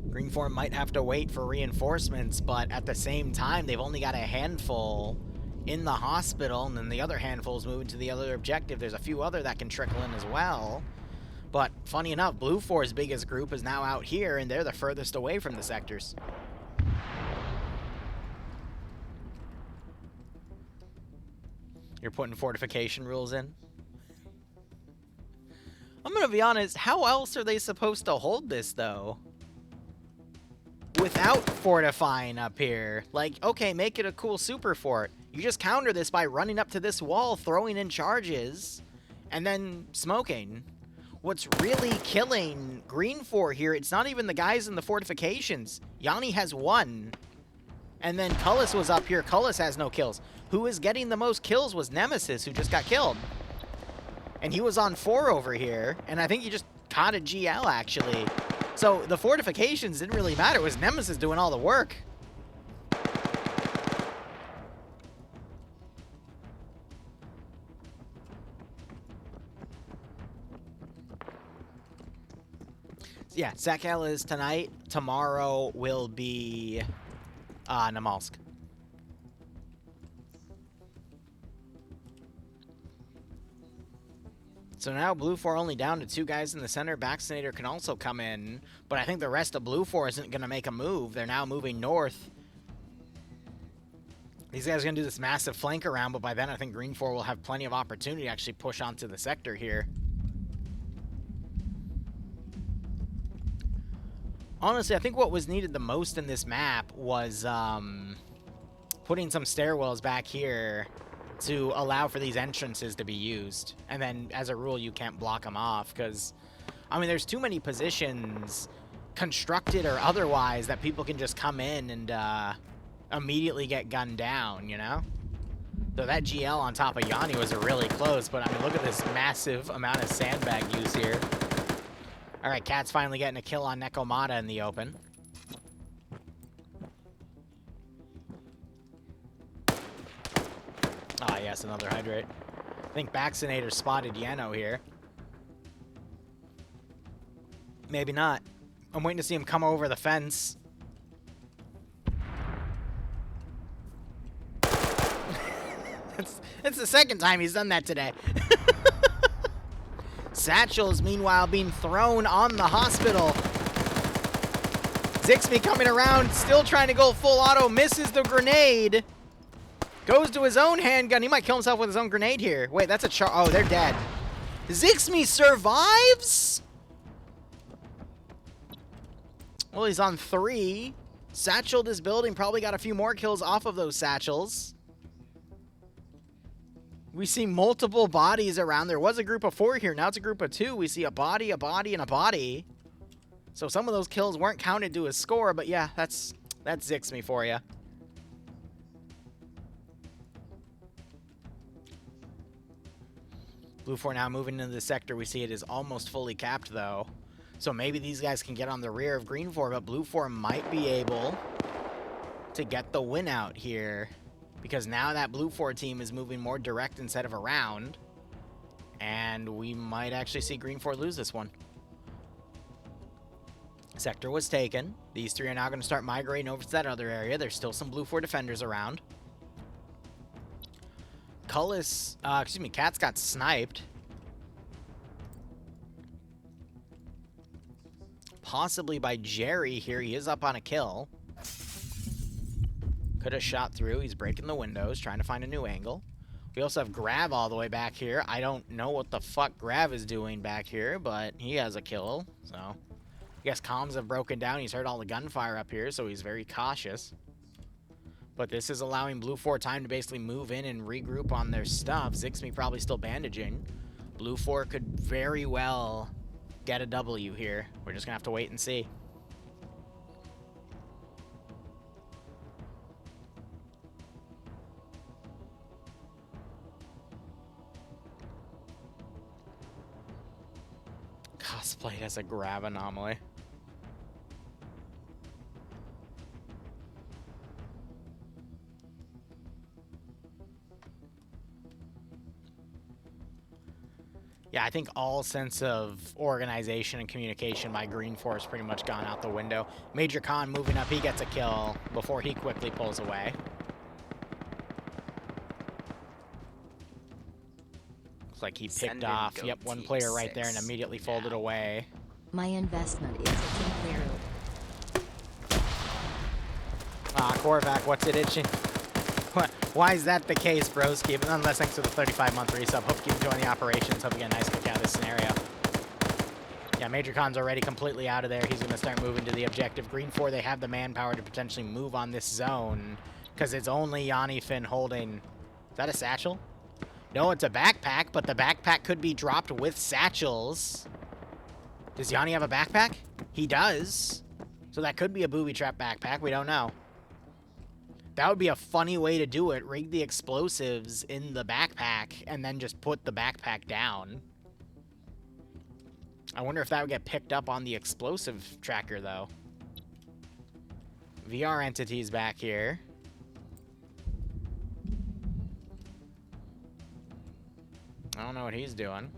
Green 4 might have to wait for reinforcements, but at the same time, they've only got a handful in the hospital, and then the other handful is moving to the other objective. There's a few other that can trickle in as well. But funny enough, Blue 4's biggest group is now out here, and they're the furthest away from the sectors. You're putting fortification rules in? I'm gonna be honest, how else are they supposed to hold this, though? Without fortifying up here. Like, okay, make it a cool super fort. You just counter this by running up to this wall, throwing in charges, and then smoking. What's really killing Green 4 here, it's not even the guys in the fortifications. Yanni has 1. And then Cullis was up here. Cullis has no kills. Who is getting the most kills was Nemesis, who just got killed. And he was on 4 over here, and I think he just caught a GL, actually. So the fortifications didn't really matter. It was Nemesis doing all the work. Yeah, Sekel is tonight. Tomorrow will be Namalsk. So now Blue 4 only down to 2 guys in the center. Vaccinator can also come in, but I think the rest of Blue 4 isn't going to make a move. They're now moving north. These guys are going to do this massive flank around, but by then I think Green 4 will have plenty of opportunity to actually push onto the sector here. Honestly, I think what was needed the most in this map was putting some stairwells back here to allow for these entrances to be used. And then, as a rule, you can't block them off, because I mean, there's too many positions, constructed or otherwise, that people can just come in and immediately get gunned down, you know? So that GL on top of Yanni was really close, but I mean, look at this massive amount of sandbag use here. All right, Cat's finally getting a kill on Nekomata in the open. Ah, yes, another hydrate. I think Vaccinator spotted Yano here. Maybe not. I'm waiting to see him come over the fence. It's the second time he's done that today. Satchel's, meanwhile, being thrown on the hospital. Zixby coming around, still trying to go full auto, misses the grenade. Goes to his own handgun. He might kill himself with his own grenade here. Wait, that's a oh, they're dead. Zixby survives? Well, he's on 3. Satchel this building, probably got a few more kills off of those satchels. We see multiple bodies around. There was a group of 4 here. Now it's a group of 2. We see a body, and a body. So some of those kills weren't counted to his score, but yeah, that's Zixby for you. Blue 4 now moving into the sector. We see it is almost fully capped, though. So maybe these guys can get on the rear of Green 4, but Blue 4 might be able to get the win out here. Because now that Blue 4 team is moving more direct instead of around. And we might actually see Green 4 lose this one. Sector was taken. These 3 are now going to start migrating over to that other area. There's still some Blue 4 defenders around. Cullis, Cat's got sniped. Possibly by Jerry here. He is up on a kill. Could have shot through. He's breaking the windows, trying to find a new angle. We also have Grav all the way back here. I don't know what the fuck Grav is doing back here, but he has a kill. So, I guess comms have broken down. He's heard all the gunfire up here, so he's very cautious. But this is allowing Blue 4 time to basically move in and regroup on their stuff. Zixby probably still bandaging. Blue 4 could very well get a W here. We're just going to have to wait and see. Cosplayed as a grab anomaly. Yeah, I think all sense of organization and communication by Green 4 has pretty much gone out the window. Major Khan moving up, he gets a kill before he quickly pulls away. Looks like he picked off, yep, one player right there and immediately folded away. My investment is in Liru. Ah, Korvac, what's it itching? Why is that the case, broski? But nonetheless, thanks for the 35-month resub. Hope you enjoy the operations. Hope you get a nice kick out of this scenario. Yeah, Major Khan's already completely out of there. He's going to start moving to the objective. Green 4, they have the manpower to potentially move on this zone because it's only Yanni Finn holding... Is that a satchel? No, it's a backpack, but the backpack could be dropped with satchels. Does Yanni have a backpack? He does. So that could be a booby trap backpack. We don't know. That would be a funny way to do it. Rig the explosives in the backpack and then just put the backpack down. I wonder if that would get picked up on the explosive tracker, though. VR entities back here. I don't know what he's doing.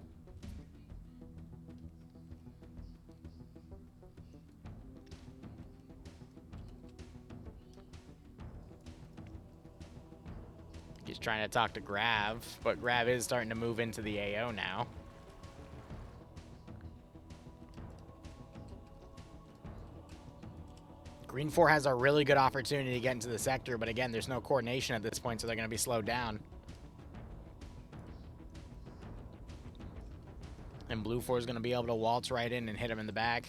He's trying to talk to Grav, but Grav is starting to move into the AO now. Green 4 has a really good opportunity to get into the sector, but again, there's no coordination at this point, so they're going to be slowed down. And Blue 4 is going to be able to waltz right in and hit him in the back.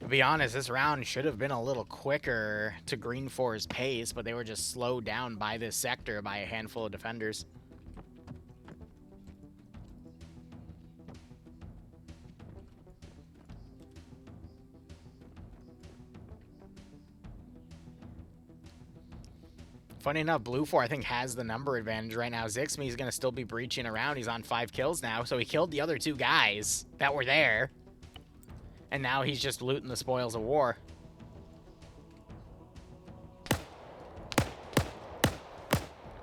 To be honest, this round should have been a little quicker to Green 4's pace, but they were just slowed down by this sector by a handful of defenders. Funny enough, Blue 4, I think, has the number advantage right now. Zixme's going to still be breaching around. He's on 5 kills now, so he killed the other 2 guys that were there. And now he's just looting the spoils of war.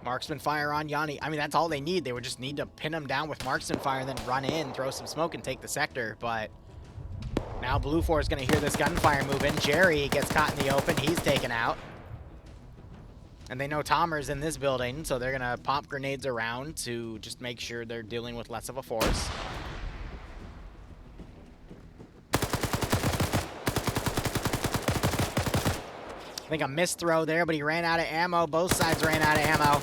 Marksman fire on Yanni. I mean, that's all they need. They would just need to pin him down with marksman fire and then run in, throw some smoke, and take the sector. But now Blue 4 is going to hear this gunfire move in. Jerry gets caught in the open. He's taken out. And they know Tomer's in this building, so they're going to pop grenades around to just make sure they're dealing with less of a force. I think a missed throw there, but he ran out of ammo. Both sides ran out of ammo.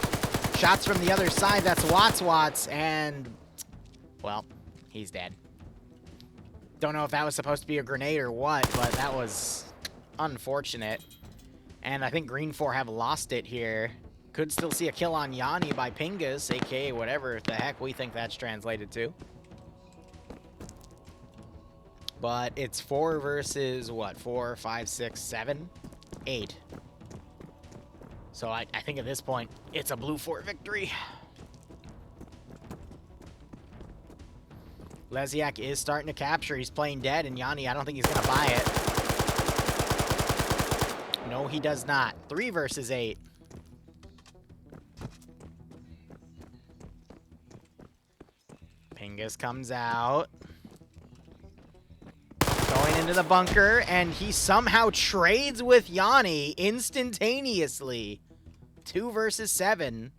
Shots from the other side. That's Watts, and, well, he's dead. Don't know if that was supposed to be a grenade or what, but that was unfortunate. And I think Green 4 have lost it here. Could still see a kill on Yanni by Pingus, aka whatever the heck we think that's translated to. But it's 4 versus, what, 4, 5, 6, 7, 8. So I think at this point, it's a Blue 4 victory. Leziak is starting to capture. He's playing dead, and Yanni, I don't think he's going to buy it. No, he does not. 3 versus 8. Pingus comes out. Going into the bunker, and he somehow trades with Yanni instantaneously. 2 versus 7.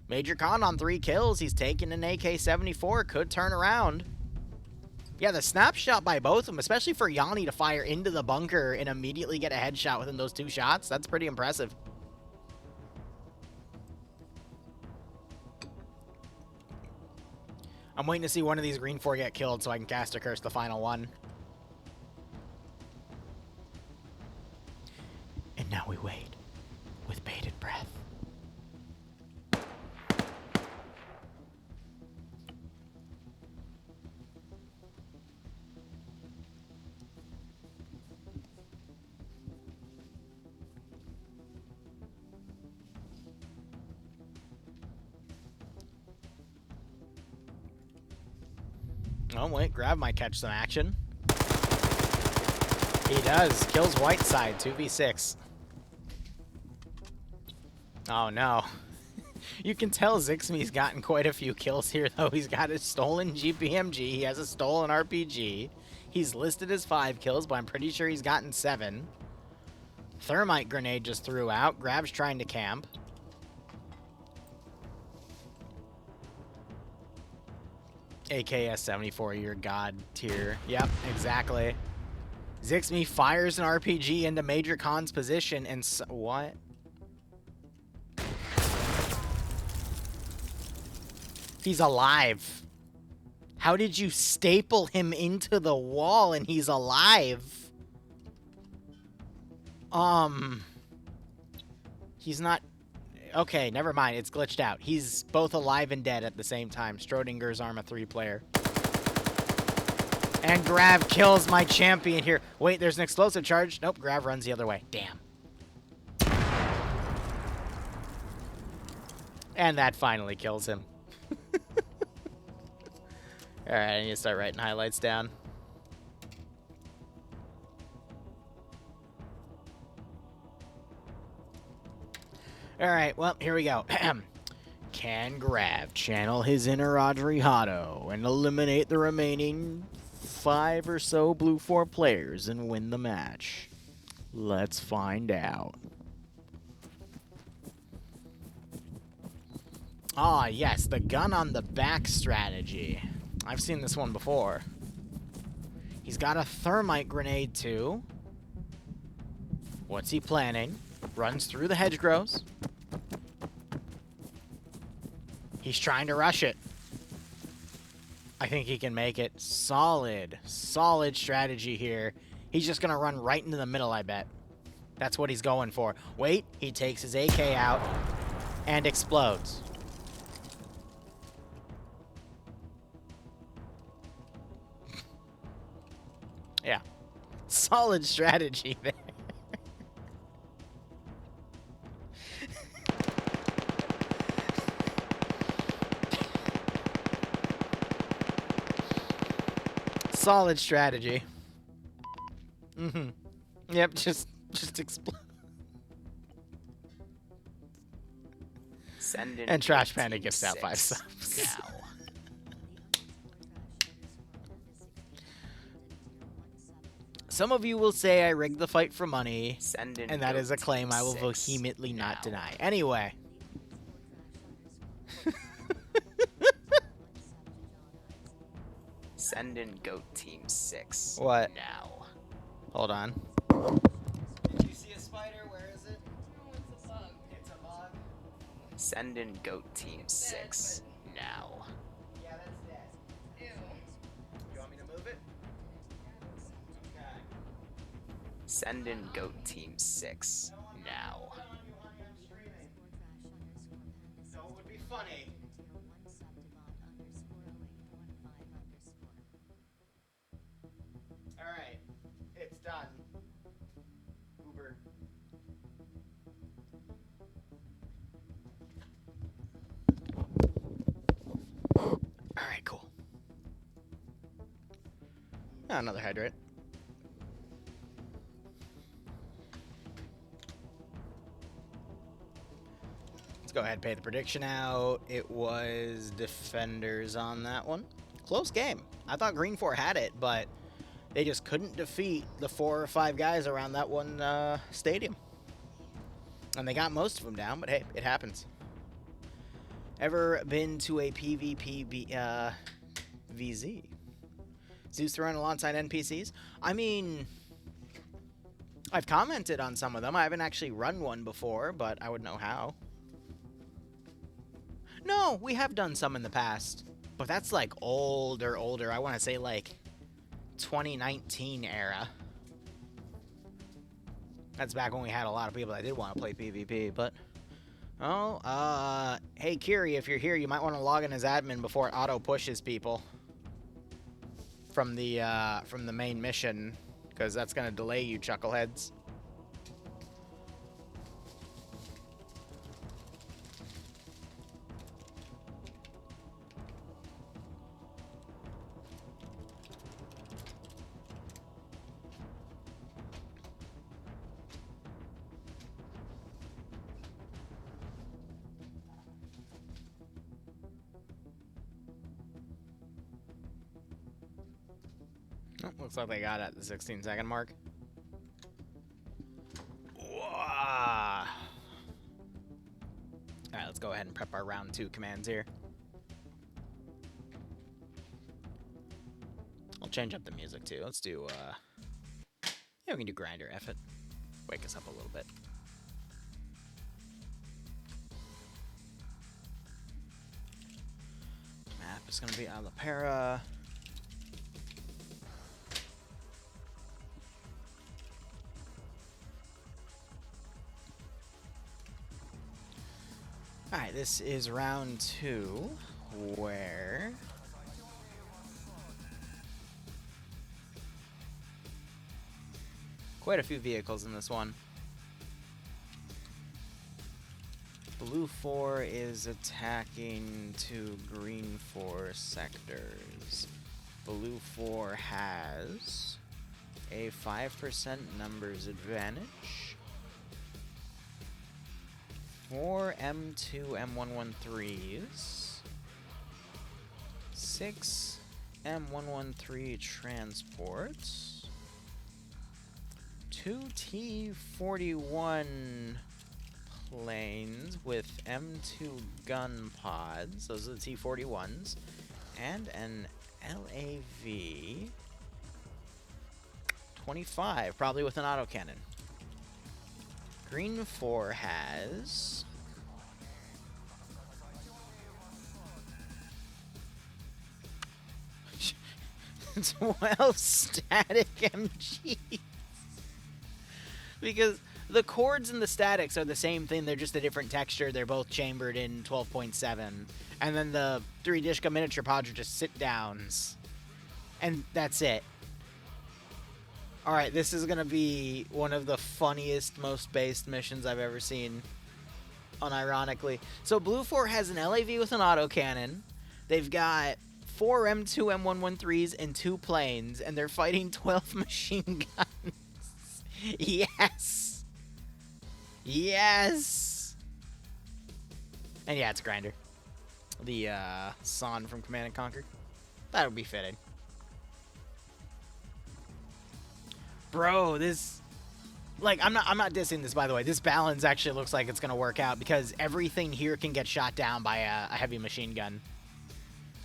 Major Khan on 3 kills. He's taking an AK-74. Could turn around. Yeah, the snapshot by both of them, especially for Yanni to fire into the bunker and immediately get a headshot within those 2 shots. That's pretty impressive. I'm waiting to see one of these Green 4 get killed so I can cast a curse the final one. And now we wait with bated breath. Oh, wait, Grab might catch some action. He does. Kills Whiteside, 2v6. Oh, no. You can tell Zixme's gotten quite a few kills here, though. He's got a stolen GPMG. He has a stolen RPG. He's listed as 5 kills, but I'm pretty sure he's gotten 7. Thermite grenade just threw out. Grab's trying to camp. AKS-74, your god tier. Yep, exactly. Zixme fires an RPG into Major Khan's position and... what? He's alive. How did you staple him into the wall and he's alive? He's not... okay, never mind. It's glitched out. He's both alive and dead at the same time. Schrodinger's Arma 3 player. And Grav kills my champion here. Wait, there's an explosive charge. Nope, Grav runs the other way. Damn. And that finally kills him. Alright, I need to start writing highlights down. Alright, well, here we go. Can Grav channel his inner Audrey Hotto and eliminate the remaining 5 or so Blue 4 players and win the match? Let's find out. Ah, yes, the gun on the back strategy. I've seen this one before. He's got a thermite grenade, too. What's he planning? Runs through the hedgerows. He's trying to rush it. I think he can make it. Solid, solid strategy here. He's just going to run right into the middle, I bet. That's what he's going for. Wait, he takes his AK out and explodes. Yeah. Solid strategy there. Solid strategy. Mm-hmm. Yep, just explode. Send in And Trash Goat Panda Team gifts out 5 6 subs. now. Some of you will say I rigged the fight for money, Send in and that Goat is a claim Team I will 6 vehemently not now. deny. Anyway. Send in Goat Team 6 What? now. Hold on. Did you see a spider? Where is it? No, it's a bug. It's a bug. Send in Goat Team 6 now. Yeah, that's dead. Ew. You want me to move it? Okay. Send in Goat Team 6 now. So it would be funny. Alright. It's done. Uber. Alright, cool. Oh, another hydrate. Let's go ahead and pay the prediction out. It was defenders on that one. Close game. I thought Green 4 had it, but they just couldn't defeat the 4 or 5 guys around that one stadium. And they got most of them down, but hey, it happens. Ever been to a PvP VZ? Zeus throwing alongside NPCs? I mean, I've commented on some of them. I haven't actually run one before, but I would know how. No, we have done some in the past, but that's like older. I want to say like 2019 era. That's back when we had a lot of people that did want to play PvP, but... Oh, hey Kiri, if you're here, you might want to log in as admin before it auto-pushes people from the main mission, because that's going to delay you, chuckleheads. Oh, looks like they got it at the 16-second mark. Alright, let's go ahead and prep our round 2 commands here. I'll change up the music too. Let's do, yeah, we can do Grinder F it. Wake us up a little bit. Map is gonna be Alapera. Alright, this is round 2, where... quite a few vehicles in this one. Blue 4 is attacking 2 green 4 sectors. Blue 4 has a 5% numbers advantage. 4 M2 M113s. 6 M113 transports. 2 T-41 planes with M2 gun pods. Those are the T-41s. And an LAV 25, probably with an autocannon. Green 4 has 12 static MGs. Because the chords and the statics are the same thing, they're just a different texture. They're both chambered in 12.7. And then the 3 Dishka miniature pods are just sit-downs. And that's it. Alright, this is going to be one of the funniest, most based missions I've ever seen. Unironically. So Blue 4 has an LAV with an autocannon. They've got 4 M2 M113s and 2 planes, and they're fighting 12 machine guns. Yes! Yes! And yeah, it's Grinder. The, Son from Command & Conquer. That would be fitting. Bro, this... Like, I'm not dissing this, by the way. This balance actually looks like it's going to work out because everything here can get shot down by a heavy machine gun.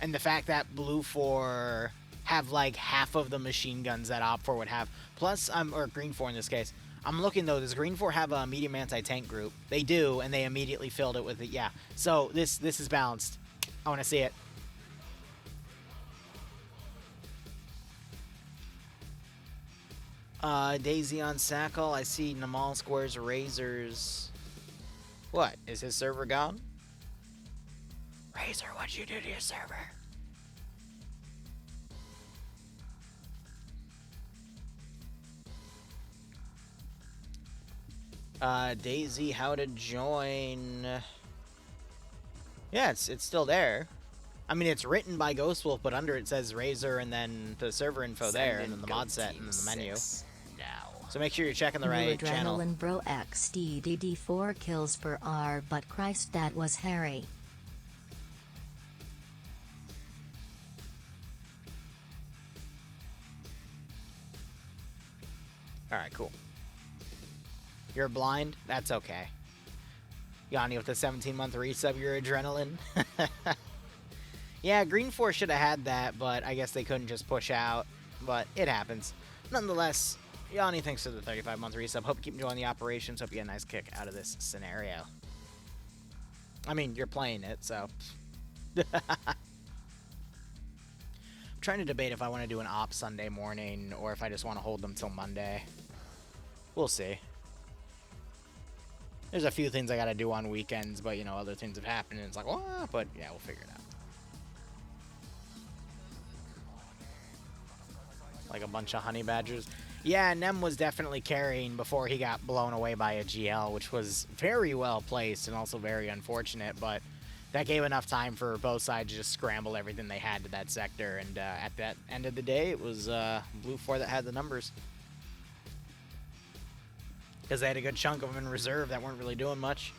And the fact that Blue 4 have, like, half of the machine guns that Op 4 would have. Plus, or Green 4 in this case. I'm looking, though. Does Green 4 have a medium anti-tank group? They do, and they immediately filled it with it. Yeah. So, this is balanced. I want to see it. Daisy on Sackle. I see Namal Squares Razors. What? Is his server gone? Razor, what'd you do to your server? Daisy, how to join? Yeah, it's still there. I mean, it's written by Ghostwolf, but under it says Razor and then the server info there, and then the mod set and then the menu. Now. So make sure you're checking the right channel. Adrenaline Bro XDDD 4 kills per hour, but Christ, that was hairy. Alright, cool. You're blind? That's okay. Yanni with the 17-month resub, your adrenaline. Yeah, Green 4 should have had that, but I guess they couldn't just push out. But it happens. Nonetheless, Yanni, thanks for the 35-month resub. Hope you keep enjoying the operations. Hope you get a nice kick out of this scenario. I mean, you're playing it, so... I'm trying to debate if I want to do an op Sunday morning or if I just want to hold them till Monday. We'll see. There's a few things I got to do on weekends, but, you know, other things have happened, and it's like, well, but, yeah, we'll figure it out. Like a bunch of honey badgers. Yeah, Nem was definitely carrying before he got blown away by a GL, which was very well placed and also very unfortunate, but that gave enough time for both sides to just scramble everything they had to that sector, and at that end of the day, it was Blue 4 that had the numbers. Because they had a good chunk of them in reserve that weren't really doing much.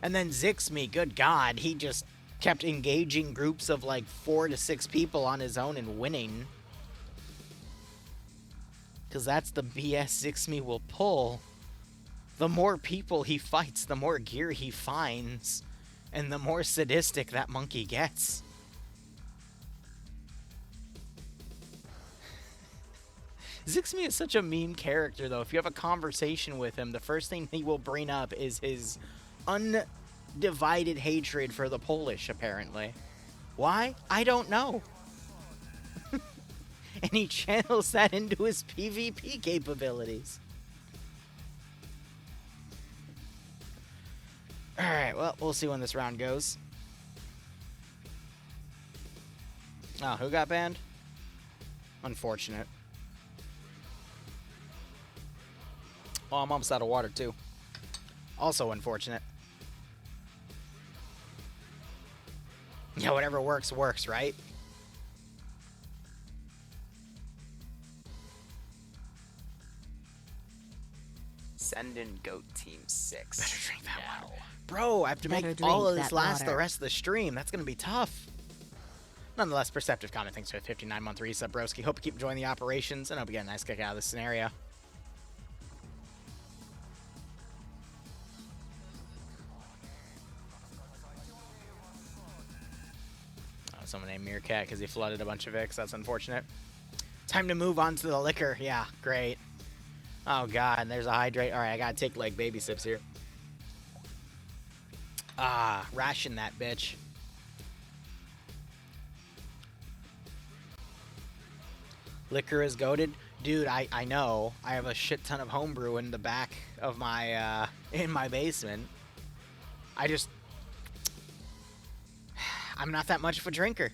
And then Zixme, good God, he just kept engaging groups of like 4 to 6 people on his own and winning. Because that's the BS Zixme will pull. The more people he fights, the more gear he finds, and the more sadistic that monkey gets. Zixme is such a meme character, though. If you have a conversation with him, the first thing he will bring up is his undivided hatred for the Polish, apparently. Why? I don't know. And he channels that into his PvP capabilities. Alright, well, we'll see when this round goes. Oh, who got banned? Unfortunate. Oh, I'm almost out of water, too. Also unfortunate. Yeah, whatever works, works, right? Send in Goat Team 6. Better drink that now. water. Bro, I have to Better make drink all of this that last the water. rest of the stream. That's going to be tough. Nonetheless, Perceptive Comment, thanks for the 59-month resub, broski. Hope you keep enjoying the operations, and hope you get a nice kick out of this scenario. Oh, someone named Meerkat because he flooded a bunch of Vicks. That's unfortunate. Time to move on to the liquor. Yeah, great. Oh, God, and there's a hydrate. All right, I got to take, like, baby sips here. Ah, ration that bitch. Liquor is goated. Dude, I know. I have a shit ton of homebrew in the back of my, in my basement. I'm not that much of a drinker.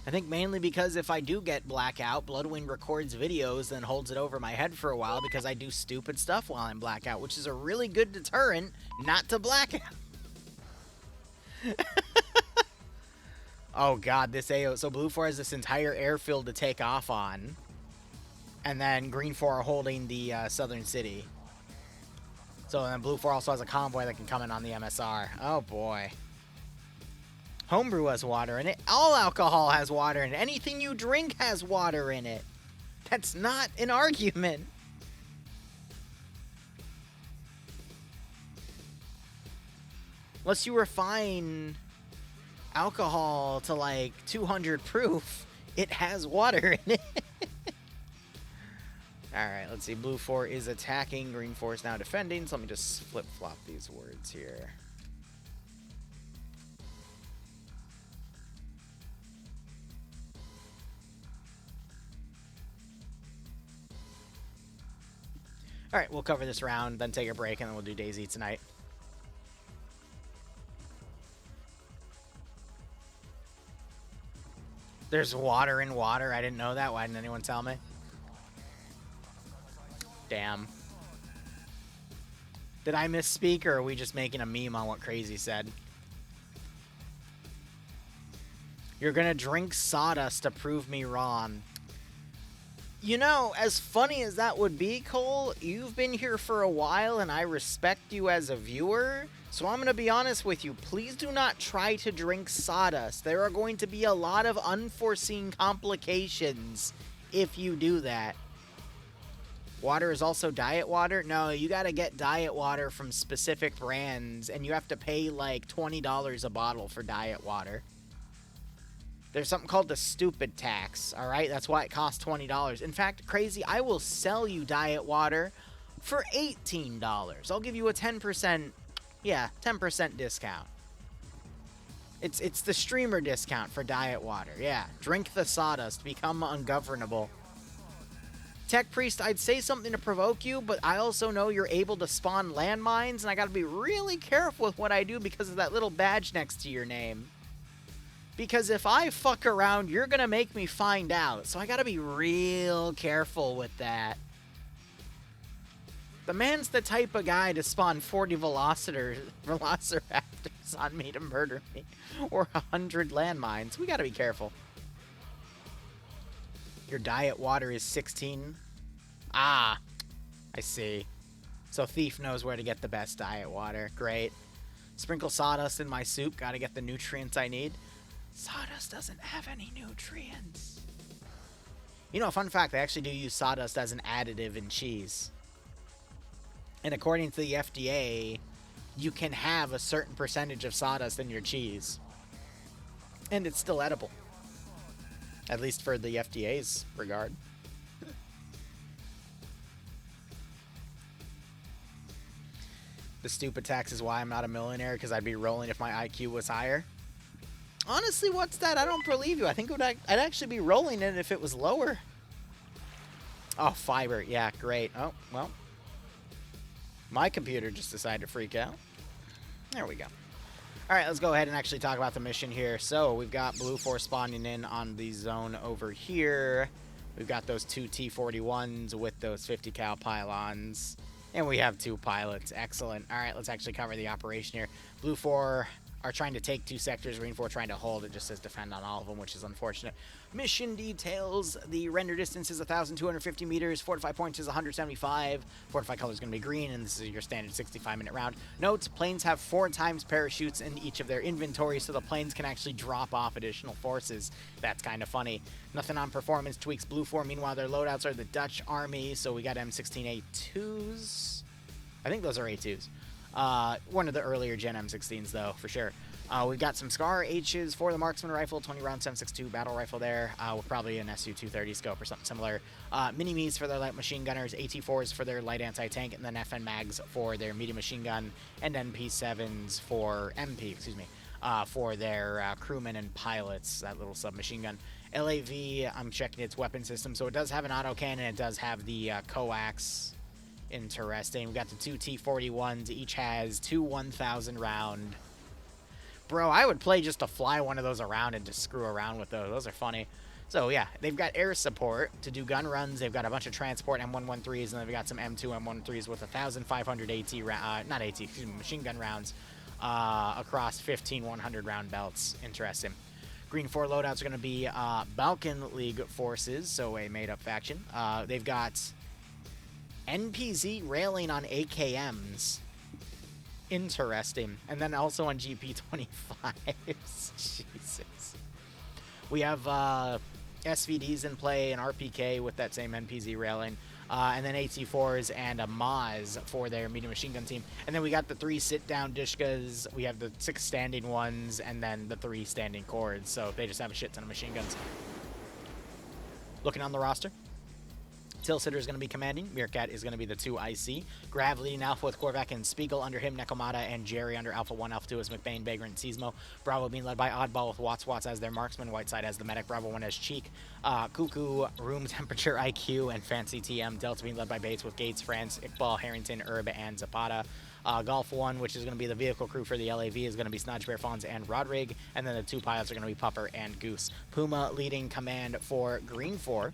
I think mainly because if I do get blackout, Bloodwind records videos and holds it over my head for a while because I do stupid stuff while I'm blackout, which is a really good deterrent not to blackout. Oh god, this AO. So blue 4 has this entire airfield to take off on. And then green 4 are holding the southern city. So then blue 4 also has a convoy that can come in on the MSR. Oh boy. Homebrew has water in it. All alcohol has water in it. Anything you drink has water in it. That's not an argument. Unless you refine alcohol to like 200 proof, it has water in it. Alright, let's see. Blue 4 is attacking. Green 4 is now defending. So let me just flip-flop these words here. Alright, we'll cover this round, then take a break, and then we'll do DayZ tonight. There's water in water. I didn't know that. Why didn't anyone tell me? Damn. Did I misspeak, or are we just making a meme on what Crazy said? You're gonna drink sawdust to prove me wrong. You know, as funny as that would be, Cole, you've been here for a while, and I respect you as a viewer, so I'm gonna be honest with you. Please do not try to drink sawdust. There are going to be a lot of unforeseen complications if you do that. Water is also diet water? No, you gotta get diet water from specific brands, and you have to pay like $20 a bottle for diet water. There's something called the stupid tax, alright? That's why it costs $20. In fact, Crazy, I will sell you diet water for $18. I'll give you a 10%, yeah, 10% discount. It's the streamer discount for diet water, yeah. Drink the sawdust, become ungovernable. Tech Priest, I'd say something to provoke you, but I also know you're able to spawn landmines, and I gotta be really careful with what I do because of that little badge next to your name. Because if I fuck around, you're gonna make me find out, so I gotta be real careful with that. The man's the type of guy to spawn 40 Velociraptors on me to murder me, or 100 landmines. We gotta be careful. Your diet water is 16. Ah, I see. So Thief knows where to get the best diet water. Great. Sprinkle sawdust in my soup. Gotta get the nutrients I need. Sawdust doesn't have any nutrients. You know, a fun fact, they actually do use sawdust as an additive in cheese. And according to the FDA, you can have a certain percentage of sawdust in your cheese. And it's still edible. At least for the FDA's regard. The stupid tax is why I'm not a millionaire, because I'd be rolling if my IQ was higher. Honestly, what's that? I don't believe you. I think I'd actually be rolling it if it was lower. Oh, fiber. Yeah, great. Oh, well. My computer just decided to freak out. There we go. Alright, let's go ahead and actually talk about the mission here. So, we've got Blue 4 spawning in on the zone over here. We've got those two T-41s with those 50 cal pylons. And we have 2 pilots. Excellent. Alright, let's actually cover the operation here. Blue 4 are trying to take 2 sectors. Green 4 trying to hold. It just says defend on all of them, which is unfortunate. Mission details. The render distance is 1,250 meters. Fortify points is 175. Fortify color is going to be green, and this is your standard 65-minute round. Note, planes have 4 times parachutes in each of their inventory, so the planes can actually drop off additional forces. That's kind of funny. Nothing on performance tweaks. Blue 4, meanwhile, their loadouts are the Dutch Army, so we got M16A2s. I think those are A2s. One of the earlier Gen M16s, though, for sure. We've got some Scar H's for the marksman rifle, 20-round 7.62 battle rifle there, with probably an SU-230 scope or something similar. Mini-Me's for their light machine gunners, AT-4s for their light anti-tank, and then FN Mags for their medium machine gun, and MP-7s for for their crewmen and pilots, that little submachine gun. LAV, I'm checking its weapon system, so it does have an autocannon, it does have the coax. Interesting. We've got the 2 T-41s, each has 2 1,000 round. Bro, I would play just to fly one of those around and just screw around with those. Those are funny. So, yeah, they've got air support to do gun runs. They've got a bunch of transport M113s, and then they've got some M2 M113s with 1,500 machine gun rounds across 15 100-round belts. Interesting. Green 4 loadouts are going to be Balkan League forces, so a made-up faction. They've got NPZ railing on AKMs. Interesting. And then also on GP25s. Jesus. We have SVDs in play and RPK with that same NPZ railing. And then AT4s and a Maz for their medium machine gun team. And then we got the 3 sit-down Dishkas, we have the 6 standing ones, and then the 3 standing cords. So they just have a shit ton of machine guns. Looking on the roster, Tilsitter is going to be commanding. Meerkat is going to be the 2 IC. Grav leading Alpha with Korvac and Spiegel. Under him, Nekomata and Jerry. Under Alpha 1, Alpha 2 is McBain, Bager, and Seismo. Bravo being led by Oddball with Watts as their marksman. Whiteside as the medic. Bravo 1 as Cheek. Cuckoo, Room Temperature, IQ, and Fancy TM. Delta being led by Bates with Gates, France, Iqbal, Harrington, Herb, and Zapata. Golf 1, which is going to be the vehicle crew for the LAV, is going to be Snodge, Bear, Fawns, and Rodrig. And then the 2 pilots are going to be Pupper and Goose. Puma leading command for Green 4.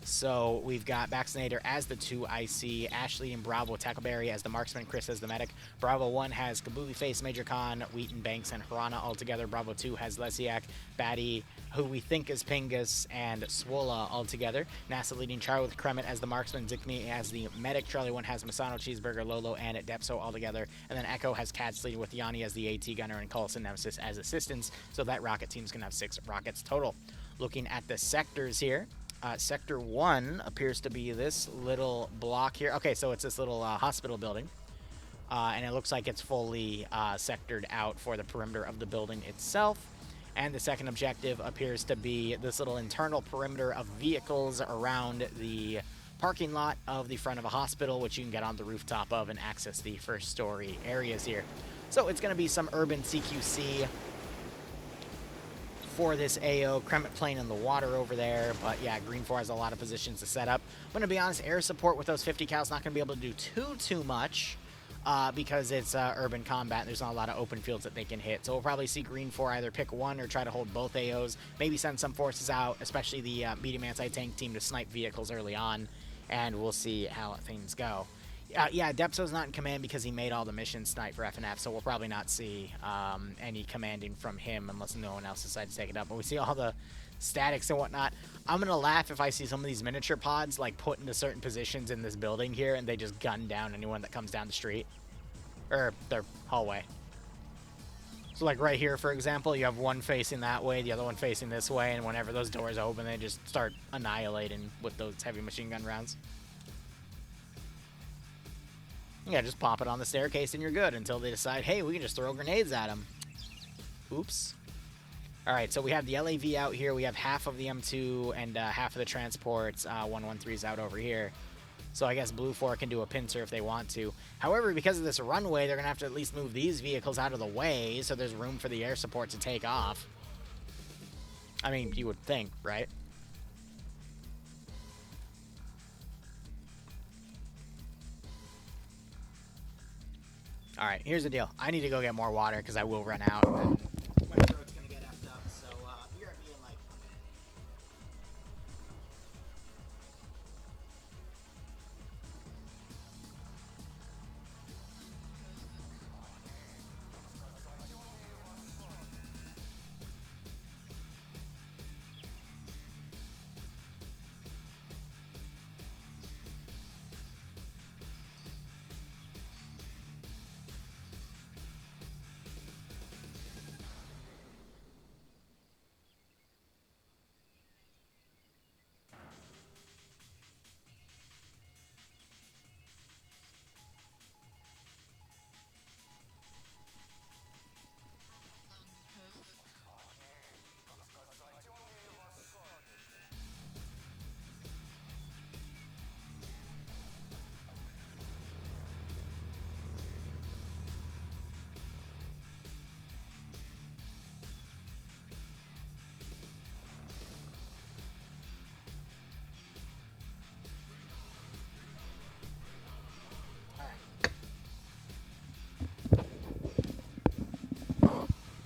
So we've got Vaccinator as the 2 IC, Ashley and Bravo, Tackleberry as the marksman, Chris as the medic. Bravo 1 has Kabuki Face, Major Khan, Wheaton, Banks, and Harana all together. Bravo 2 has Lesiak, Batty, who we think is Pingus, and Swola all together. NASA leading Charlie with Kremet as the marksman, Zikni as the medic. Charlie 1 has Masano, Cheeseburger, Lolo, and Depso all together. And then Echo has Cats leading with Yanni as the AT gunner and Coulson Nemesis as assistants. So that rocket team's going to have 6 rockets total. Looking at the sectors here. Sector 1 appears to be this little block here. Okay, so it's this little hospital building. And it looks like it's fully sectored out for the perimeter of the building itself. And the second objective appears to be this little internal perimeter of vehicles around the parking lot of the front of a hospital, which you can get on the rooftop of and access the first story areas here. So it's going to be some urban CQC for this AO. Kremet playing in the water over there, but yeah, Green 4 has a lot of positions to set up. I'm going to be honest, air support with those 50 cals not going to be able to do too much because it's urban combat and there's not a lot of open fields that they can hit. So we'll probably see Green 4 either pick one or try to hold both AOs, maybe send some forces out, especially the medium anti-tank team to snipe vehicles early on, and we'll see how things go. Yeah, Depso's not in command because he made all the missions snipe for FNF, so we'll probably not see any commanding from him unless no one else decides to take it up. But we see all the statics and whatnot. I'm going to laugh if I see some of these miniature pods like put into certain positions in this building here and they just gun down anyone that comes down the street. Or their hallway. So like right here, for example, you have one facing that way, the other one facing this way, and whenever those doors open, they just start annihilating with those heavy machine gun rounds. Yeah, just pop it on the staircase and you're good until they decide, hey, we can just throw grenades at them. Oops. All right, so we have the LAV out here. We have half of the M2 and half of the transports. 113's out over here. So I guess Blue 4 can do a pincer if they want to. However, because of this runway, they're going to have to at least move these vehicles out of the way so there's room for the air support to take off. I mean, you would think, right? All right, here's the deal. I need to go get more water because I will run out. And my throat's going to get effed up, so be right in like...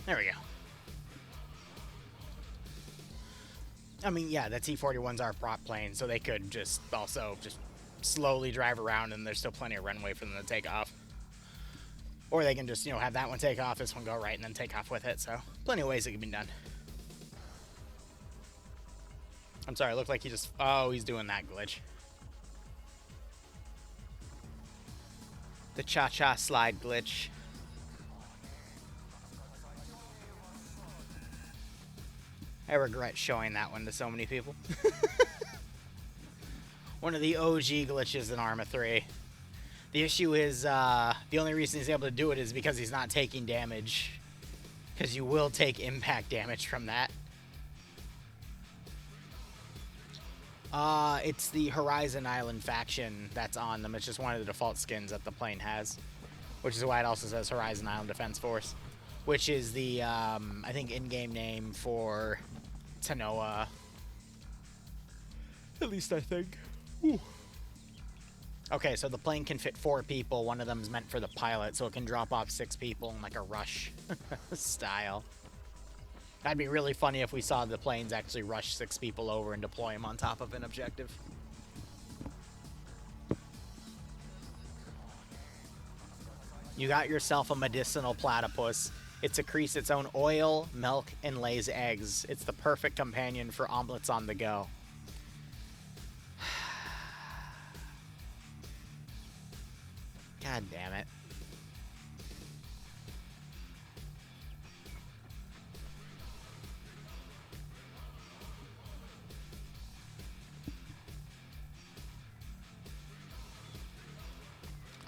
There we go. I mean, yeah, the T-41s are prop planes, so they could just also just slowly drive around and there's still plenty of runway for them to take off. Or they can just, you know, have that one take off, this one go right, and then take off with it. So plenty of ways it can be done. I'm sorry, it looked like he just... Oh, he's doing that glitch. The cha-cha slide glitch. I regret showing that one to so many people. One of the OG glitches in Arma 3. The issue is, the only reason he's able to do it is because he's not taking damage. Because you will take impact damage from that. It's the Horizon Island faction that's on them. It's just one of the default skins that the plane has. Which is why it also says Horizon Island Defense Force. Which is the, I think, in-game name for Tanoa. At least I think. Ooh. Okay, so the plane can fit 4 people. One of them's meant for the pilot, so it can drop off 6 people in like a rush style. That'd be really funny if we saw the planes actually rush 6 people over and deploy them on top of an objective. You got yourself a medicinal platypus. It secretes its own oil, milk, and lays eggs. It's the perfect companion for omelets on the go. God damn it.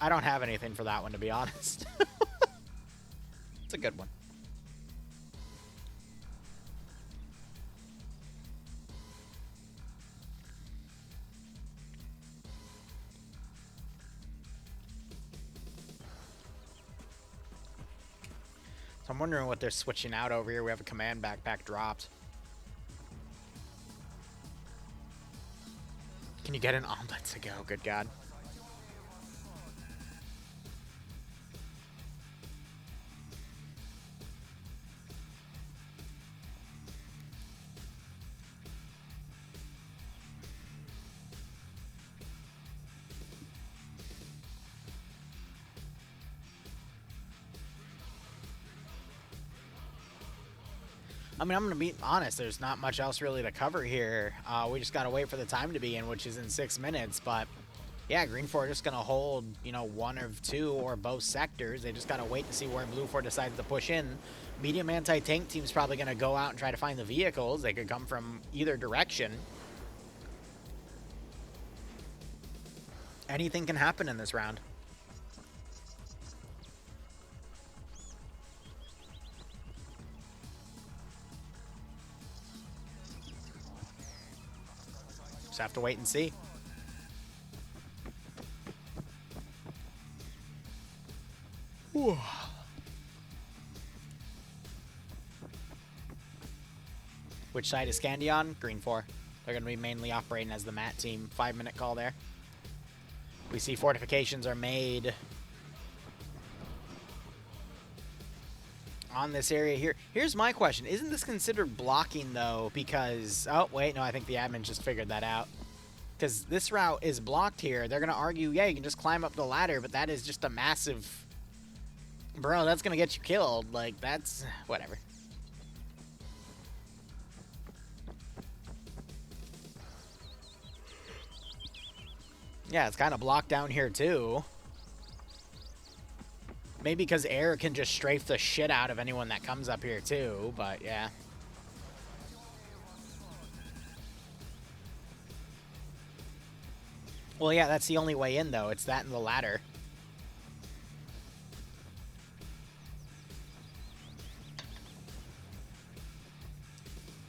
I don't have anything for that one, to be honest. It's a good one. So I'm wondering what they're switching out over here. We have a command backpack dropped. Can you get an omelet to go? Good God. I mean, I'm going to be honest, there's not much else really to cover here. We just got to wait for the time to be in, which is in 6 minutes. But, yeah, Green 4 are just going to hold, you know, one of 2 or both sectors. They just got to wait to see where Blue 4 decides to push in. Medium anti-tank team's probably going to go out and try to find the vehicles. They could come from either direction. Anything can happen in this round. Just have to wait and see. Whew. Which side is Scandy on? Green 4. They're going to be mainly operating as the mat team. 5-minute call there. We see fortifications are made on this area here. Here's my question. Isn't this considered blocking, though? Because... Oh, wait. No, I think the admin just figured that out. Because this route is blocked here. They're going to argue, yeah, you can just climb up the ladder, but that is just a massive... Bro, that's going to get you killed. Like, that's... Whatever. Yeah, it's kind of blocked down here, too. Maybe because air can just strafe the shit out of anyone that comes up here, too. But, yeah. Well, yeah, that's the only way in, though. It's that and the ladder.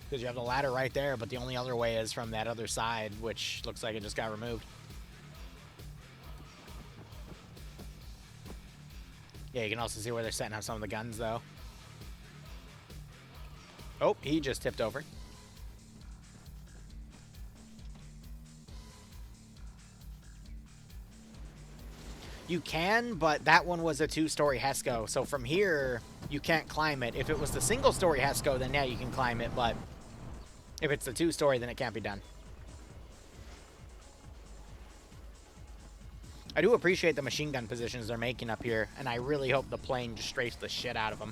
Because you have the ladder right there, but the only other way is from that other side, which looks like it just got removed. Yeah, you can also see where they're setting up some of the guns, though. Oh, he just tipped over. You can, but that one was a 2-story HESCO, so from here, you can't climb it. If it was the single-story HESCO, then yeah, you can climb it, but if it's the 2-story, then it can't be done. I do appreciate the machine gun positions they're making up here, and I really hope the plane just strafes the shit out of them.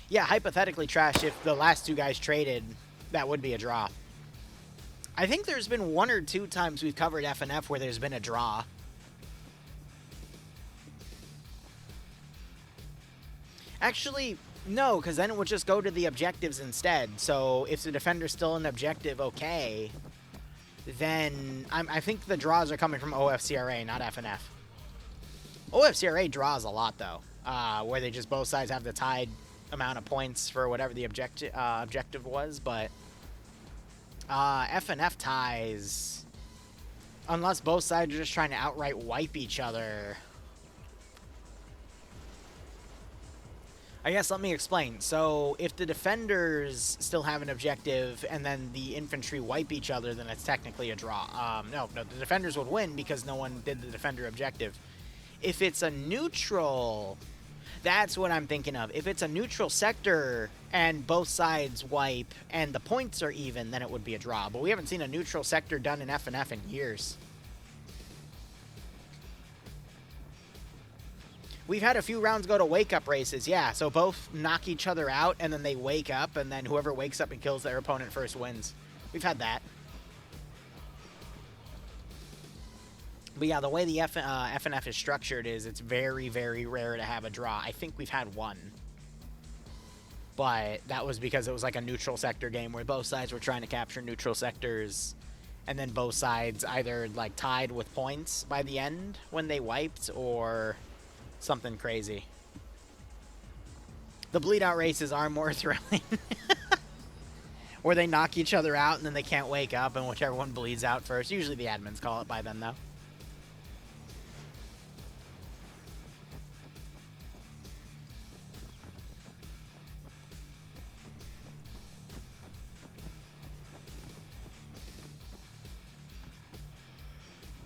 Yeah, hypothetically, Trash, if the last two guys traded, that would be a draw. I think there's been 1 or 2 times we've covered FNF where there's been a draw. Actually, no, because then it would just go to the objectives instead. So if the defender's still in objective, okay, then I think the draws are coming from OFCRA, not FNF. OFCRA draws a lot, though, where they just both sides have the tied amount of points for whatever the objective was, but FNF ties, unless both sides are just trying to outright wipe each other. I guess let me explain. So if the defenders still have an objective and then the infantry wipe each other, then it's technically a draw. No, the defenders would win because no one did the defender objective. If it's a neutral, that's what I'm thinking of. If it's a neutral sector and both sides wipe and the points are even, then it would be a draw. But we haven't seen a neutral sector done in FNF in years. We've had a few rounds go to wake-up races, yeah. So both knock each other out, and then they wake up, and then whoever wakes up and kills their opponent first wins. We've had that. But yeah, the way the FNF is structured is it's very, very rare to have a draw. I think we've had 1. But that was because it was like a neutral sector game where both sides were trying to capture neutral sectors, and then both sides either like tied with points by the end when they wiped, or something crazy. The bleed out races are more thrilling. Where they knock each other out and then they can't wake up, and whichever one bleeds out first. Usually the admins call it by then, though.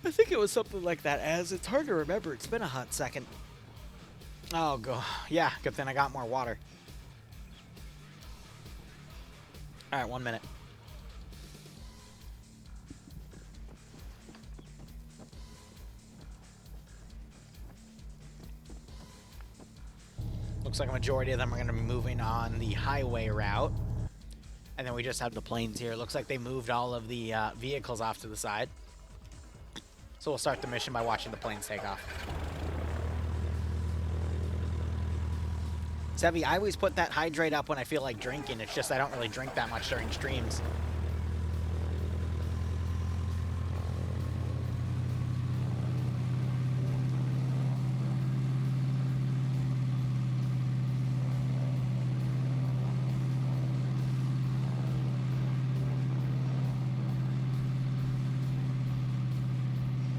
I think it was something like that, as it's hard to remember. It's been a hot second. Oh, go. Yeah, good thing I got more water. All right, 1 minute. Looks like a majority of them are going to be moving on the highway route. And then we just have the planes here. Looks like they moved all of the vehicles off to the side. So we'll start the mission by watching the planes take off. Sevi, I always put that hydrate up when I feel like drinking. It's just I don't really drink that much during streams.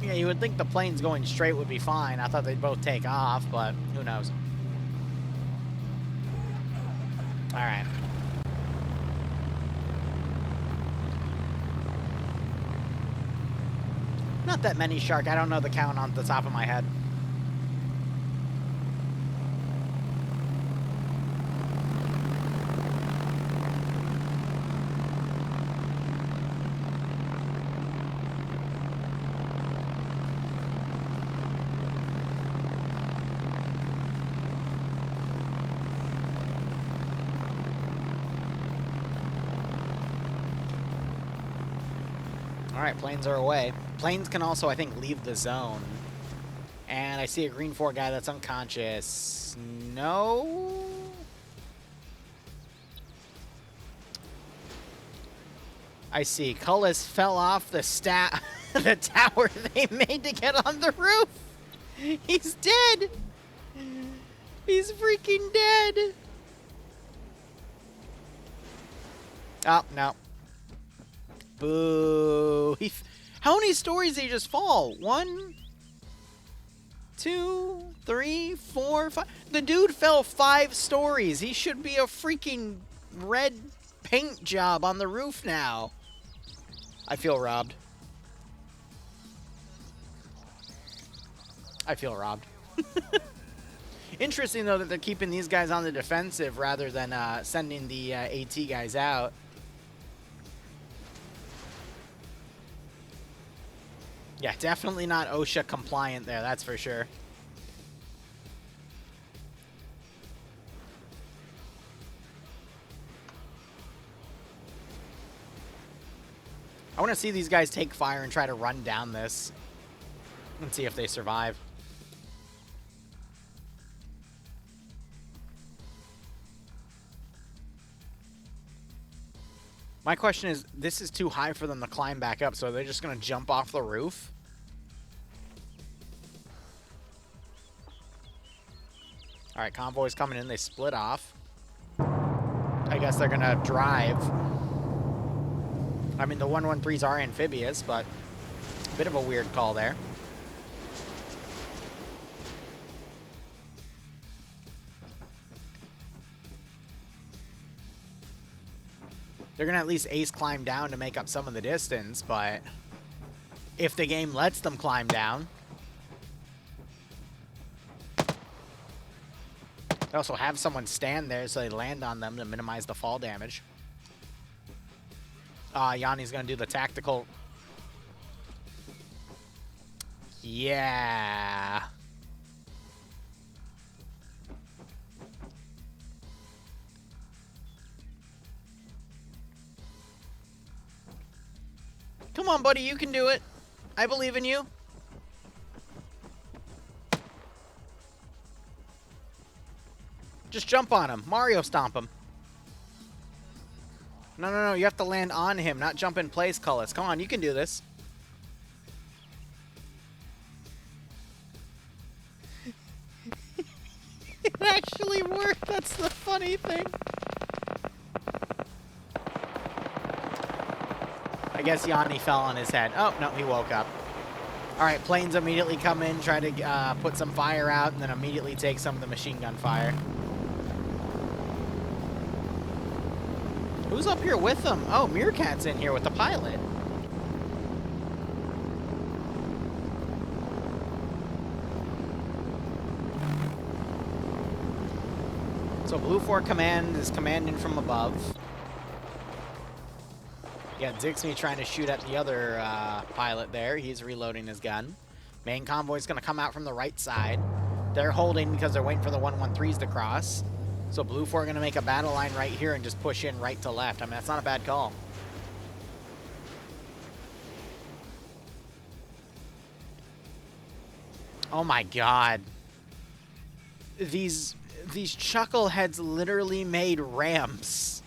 Yeah, you would think the planes going straight would be fine. I thought they'd both take off, but who knows. All right. Not that many, Shark. I don't know the count on the top of my head. Alright, planes are away. Planes can also, I think, leave the zone. And I see a green 4 guy that's unconscious. No? I see. Cullis fell off the the tower they made to get on the roof. He's dead. He's freaking dead. Oh, no. Boo. How many stories did he just fall? 1, 2, 3, 4, 5. The dude fell 5 stories. He should be a freaking red paint job on the roof now. I feel robbed. I feel robbed. Interesting, though, that they're keeping these guys on the defensive rather than sending the AT guys out. Yeah, definitely not OSHA compliant there, that's for sure. I want to see these guys take fire and try to run down this. And see if they survive. My question is, this is too high for them to climb back up, so they're just going to jump off the roof? Alright, convoy's coming in. They split off. I guess they're going to drive. I mean, the 113s are amphibious, but a bit of a weird call there. They're going to at least ace climb down to make up some of the distance, but if the game lets them climb down. They also have someone stand there so they land on them to minimize the fall damage. Yanni's going to do the tactical. Yeah. Come on, buddy, you can do it. I believe in you. Just jump on him. Mario stomp him. No, you have to land on him, not jump in place, Cullis. Come on, you can do this. It actually worked. That's the funny thing. I guess Yanni fell on his head. Oh, no, he woke up. All right, planes immediately come in, try to put some fire out, and then immediately take some of the machine gun fire. Who's up here with them? Oh, Meerkat's in here with the pilot. So Blue 4 Command is commanding from above. Yeah, Dixme trying to shoot at the other pilot there. He's reloading his gun. Main convoy's going to come out from the right side. They're holding because they're waiting for the 113s to cross. So Blue 4 going to make a battle line right here and just push in right to left. I mean, that's not a bad call. Oh my god. These chuckleheads literally made ramps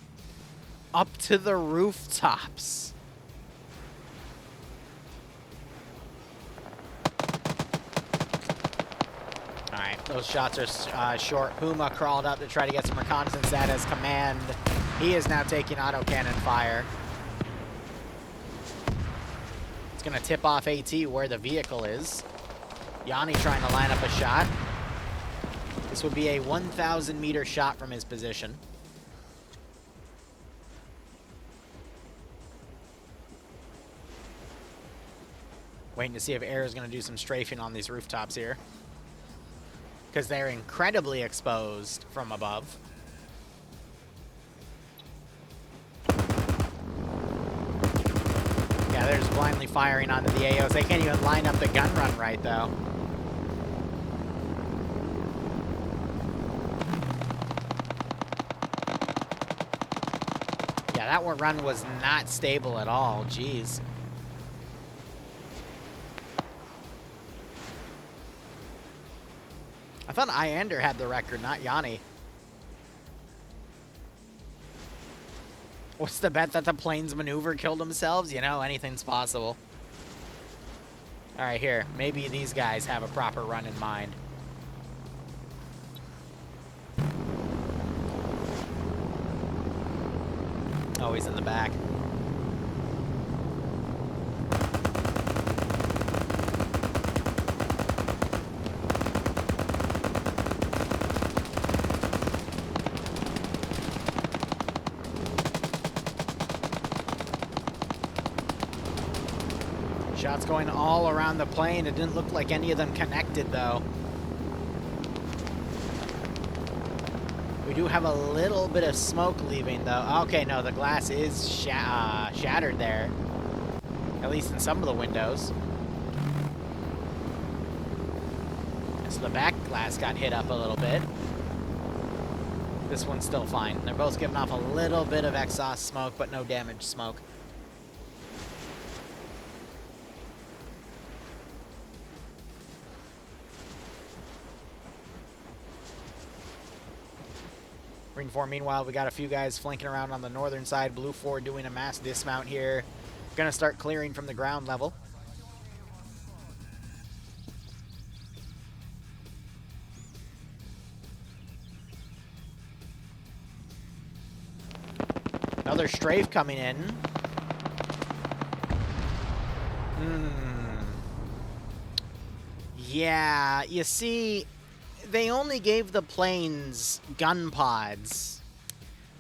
up to the rooftops. Alright, those shots are short. Puma crawled up to try to get some reconnaissance. That as command. He is now taking autocannon fire. It's going to tip off AT where the vehicle is. Yanni trying to line up a shot. This would be a 1,000 meter shot from his position. Waiting to see if air is going to do some strafing on these rooftops here. Because they're incredibly exposed from above. Yeah, they're just blindly firing onto the AOs. They can't even line up the gun run right, though. Yeah, that one run was not stable at all. Jeez. I thought Iander had the record, not Yanni. What's the bet that the planes maneuver killed themselves? You know, anything's possible. All right, here. Maybe these guys have a proper run in mind. Oh, he's in the back. Shots going all around the plane. It didn't look like any of them connected, though. We do have a little bit of smoke leaving, though. Okay, no, the glass is shattered there. At least in some of the windows. So the back glass got hit up a little bit. This one's still fine. They're both giving off a little bit of exhaust smoke, but no damage smoke. Marine 4, meanwhile, we got a few guys flanking around on the northern side. Blue 4 doing a mass dismount here. Gonna start clearing from the ground level. Another strafe coming in. Yeah, you see, they only gave the planes gun pods.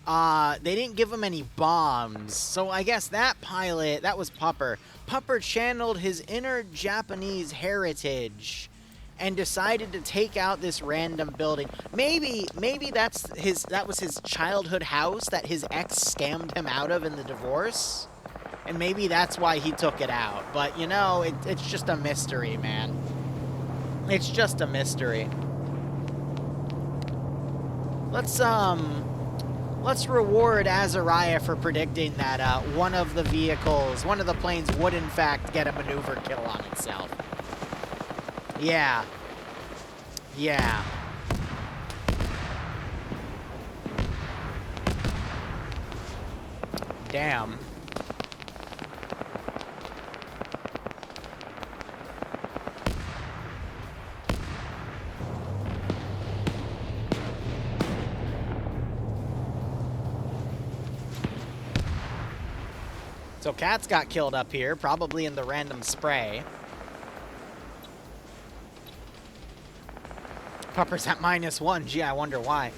They didn't give him any bombs. So I guess that pilot, that was Pupper. Pupper channeled his inner Japanese heritage and decided to take out this random building. Maybe that was his childhood house that his ex scammed him out of in the divorce. And maybe that's why he took it out. But, you know, it's just a mystery, man. It's just a mystery. Let's reward Azariah for predicting that one of the planes would in fact get a maneuver kill on itself. Yeah. Yeah. Damn. So Cats got killed up here, probably in the random spray. Pupper's at -1. Gee, I wonder why.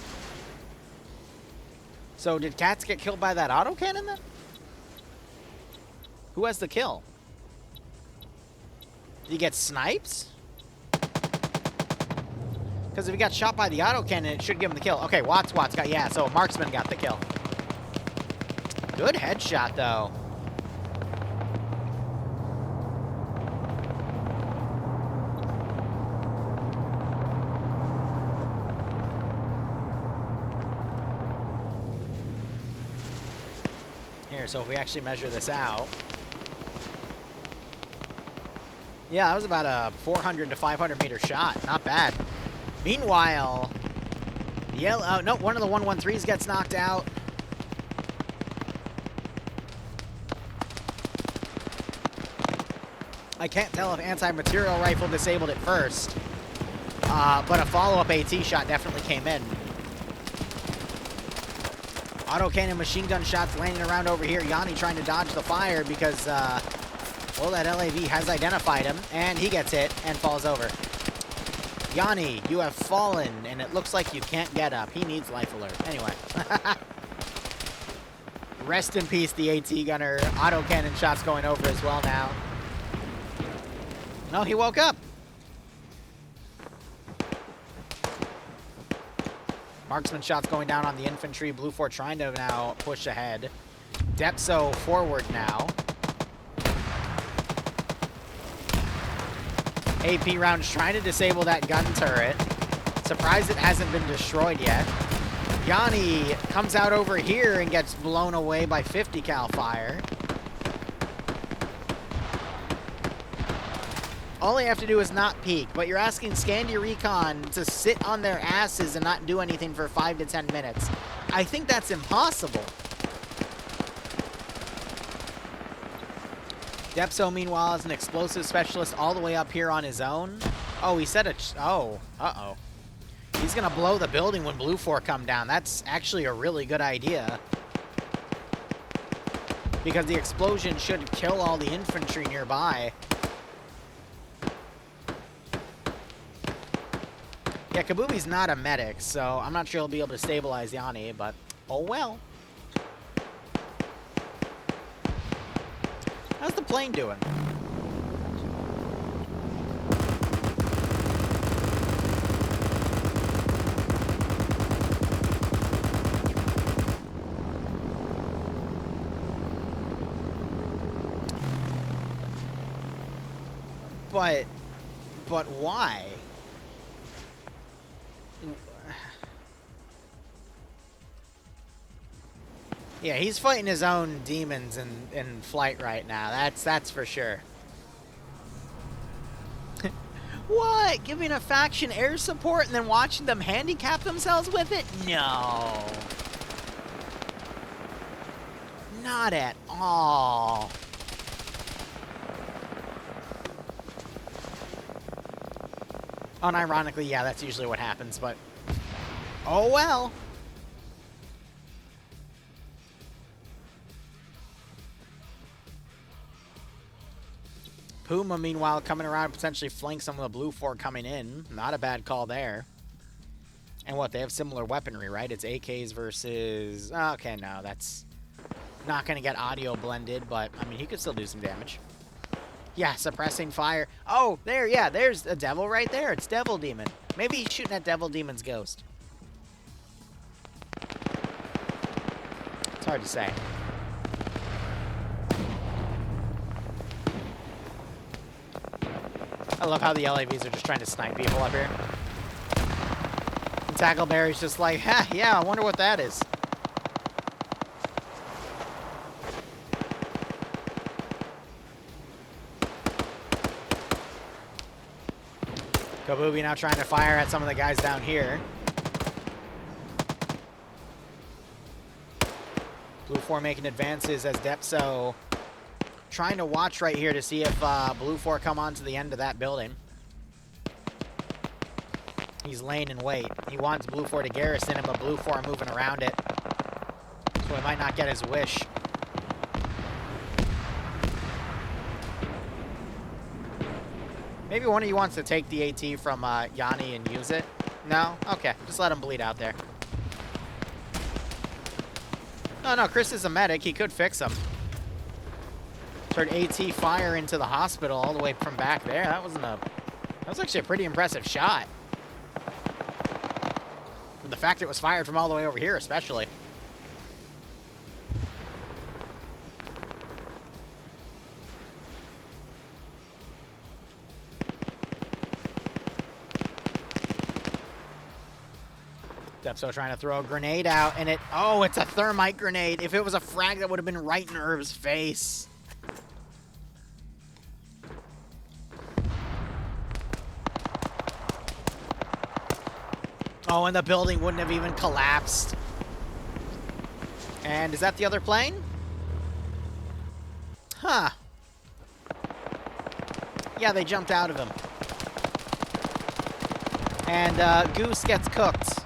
So did Cats get killed by that autocannon then? Who has the kill? Did he get snipes? Because if he got shot by the autocannon, it should give him the kill. Okay, Watts got, yeah, so Marksman got the kill. Good headshot, though. Here, so if we actually measure this out. Yeah, that was about a 400 to 500 meter shot. Not bad. Meanwhile, no, one of the 113s gets knocked out. I can't tell if anti-material rifle disabled it first, but a follow-up AT shot definitely came in. Autocannon machine gun shots landing around over here. Yanni trying to dodge the fire because, well, that LAV has identified him, and he gets hit and falls over. Yanni, you have fallen, and it looks like you can't get up. He needs life alert. Anyway. Rest in peace, the AT gunner. Autocannon shots going over as well now. No, he woke up. Marksman shots going down on the infantry. Blue 4 trying to now push ahead. Depso forward now. AP rounds trying to disable that gun turret. Surprised it hasn't been destroyed yet. Yanni comes out over here and gets blown away by 50 cal fire. All they have to do is not peek, but you're asking Scandia Recon to sit on their asses and not do anything for 5 to 10 minutes. I think that's impossible. Depso, meanwhile, is an explosive specialist all the way up here on his own. Oh, he said uh-oh. He's gonna blow the building when Blue 4 come down. That's actually a really good idea. Because the explosion should kill all the infantry nearby. Yeah, Kabubi's not a medic, so I'm not sure he'll be able to stabilize Yanni, but oh well. How's the plane doing? But why? Yeah, he's fighting his own demons in flight right now. That's for sure. What? What? Giving a faction air support and then watching them handicap themselves with it? No. Not at all. Unironically, yeah, that's usually what happens, but... oh well. Puma, meanwhile, coming around, potentially flank some of the blue four coming in. Not a bad call there. And what, they have similar weaponry, right? It's AKs versus... okay, no, that's not going to get audio blended, but, I mean, he could still do some damage. Yeah, suppressing fire. Oh, there, yeah, there's a devil right there. It's Devil Demon. Maybe he's shooting at Devil Demon's ghost. It's hard to say. I love how the LAVs are just trying to snipe people up here. And Tackleberry's just like, ha, yeah, I wonder what that is. Kabubi now trying to fire at some of the guys down here. Blue 4 making advances as Depso trying to watch right here to see if Blue 4 come onto the end of that building. He's laying in wait. He wants Blue 4 to garrison him, but Blue 4 are moving around it. So he might not get his wish. Maybe one of you wants to take the AT from Yanni and use it? No? Okay, just let him bleed out there. No, Chris is a medic. He could fix him. Turned AT fire into the hospital all the way from back there. That was actually a pretty impressive shot. And the fact it was fired from all the way over here, especially. Depso trying to throw a grenade out, and it's a thermite grenade. If it was a frag, that would have been right in Herb's face. Oh, and the building wouldn't have even collapsed. And is that the other plane? Huh. Yeah, they jumped out of him. And Goose gets cooked.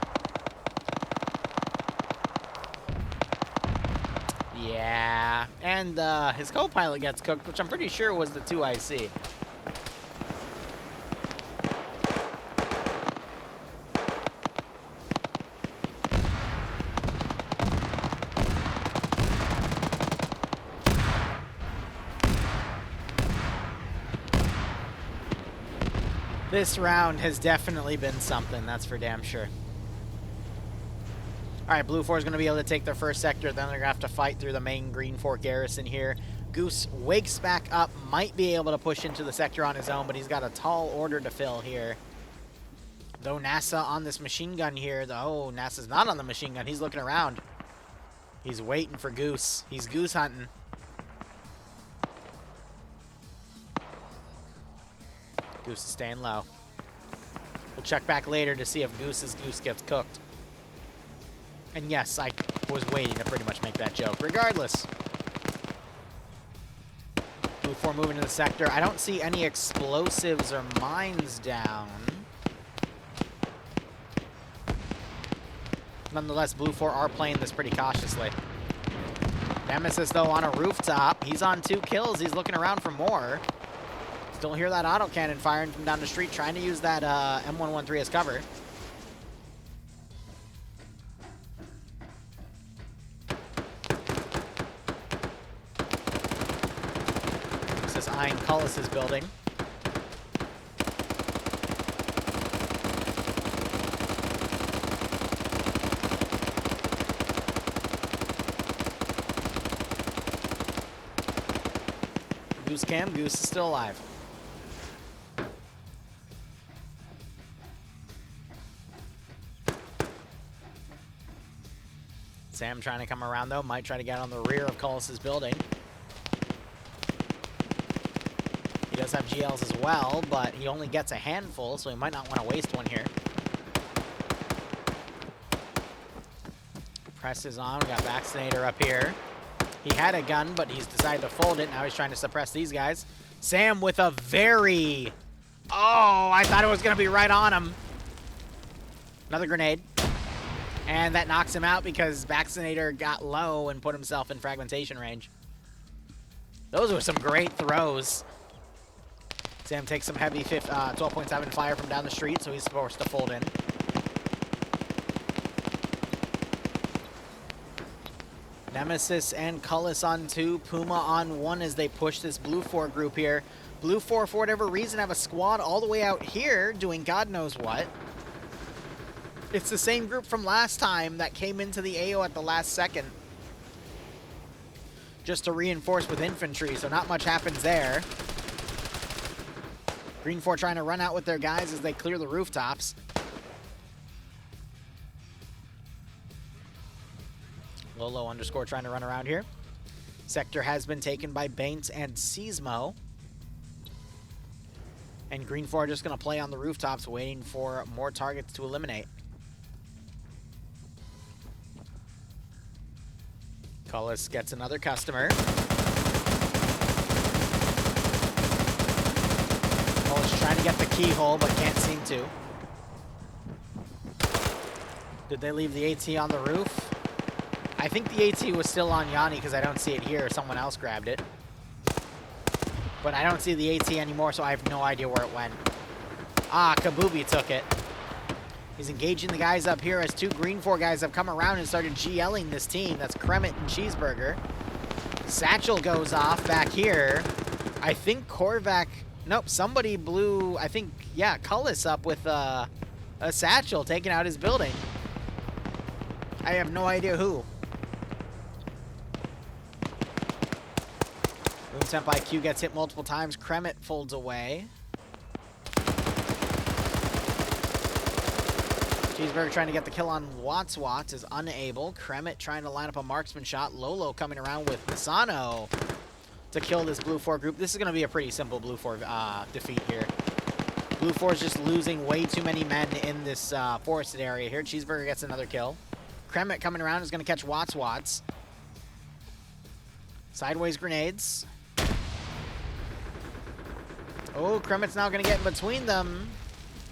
Yeah, and his co-pilot gets cooked, which I'm pretty sure was the 2IC. This round has definitely been something, that's for damn sure. Alright, Blue 4 is going to be able to take their first sector, then they're going to have to fight through the main Green 4 garrison here. Goose wakes back up, might be able to push into the sector on his own, but he's got a tall order to fill here. Though NASA on this machine gun here, though NASA's not on the machine gun, he's looking around. He's waiting for Goose. He's goose hunting. Goose is staying low. We'll check back later to see if Goose's goose gets cooked. And yes, I was waiting to pretty much make that joke. Regardless. Blue 4 moving to the sector. I don't see any explosives or mines down. Nonetheless, Blue 4 are playing this pretty cautiously. Nemesis, though, on a rooftop. He's on 2 kills. He's looking around for more. Still hear that autocannon firing from down the street, trying to use that M113 as cover. This is eyeing Cullis's building. Goose cam, Goose is still alive. Sam trying to come around, though. Might try to get on the rear of Cullis's building. He does does have GLs as well, but he only gets a handful, so he might not want to waste one here. Presses on. We got Vaccinator up here. He had a gun, but he's decided to fold it. Now he's trying to suppress these guys. Sam with a very... Oh, I thought it was going to be right on him. Another grenade. And that knocks him out because Vaccinator got low and put himself in fragmentation range. Those were some great throws. Sam takes some heavy 12.7 fire from down the street, so he's forced to fold in. Nemesis and Cullis on 2, Puma on 1 as they push this Blue 4 group here. Blue 4, for whatever reason, have a squad all the way out here doing God knows what. It's the same group from last time that came into the AO at the last second. Just to reinforce with infantry, so not much happens there. Green 4 trying to run out with their guys as they clear the rooftops. Lolo underscore trying to run around here. Sector has been taken by Baints and Seismo. And Green 4 just going to play on the rooftops waiting for more targets to eliminate. Cullis gets another customer. Cullis trying to get the keyhole, but can't seem to. Did they leave the AT on the roof? I think the AT was still on Yanni because I don't see it here. Someone else grabbed it. But I don't see the AT anymore, so I have no idea where it went. Ah, Kabubi took it. He's engaging the guys up here as 2 Green 4 guys have come around and started GLing this team. That's Kremet and Cheeseburger. Satchel goes off back here. I think Korvac... Nope, somebody blew... I think, yeah, Cullis up with a Satchel taking out his building. I have no idea who. Room Temp IQ gets hit multiple times. Kremet folds away. Cheeseburger trying to get the kill on Watts is unable. Kremet trying to line up a marksman shot. Lolo coming around with Misano to kill this Blue 4 group. This is going to be a pretty simple Blue 4 defeat here. Blue 4 is just losing way too many men in this forested area here. Cheeseburger gets another kill. Kremet coming around is going to catch Watts. Sideways grenades. Oh, Kremet's now going to get in between them.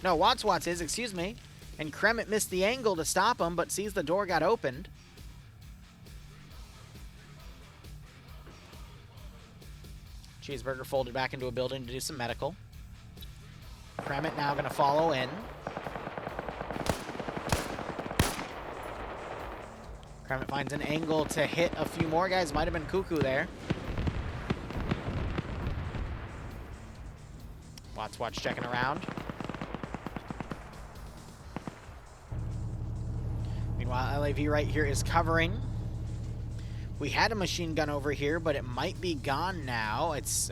No, Watts is, excuse me. And Kremet missed the angle to stop him, but sees the door got opened. Cheeseburger folded back into a building to do some medical. Kremet now going to follow in. Kremet finds an angle to hit a few more guys. Might have been Cuckoo there. Watts checking around. Meanwhile, LAV right here is covering. We had a machine gun over here, but it might be gone now. It's,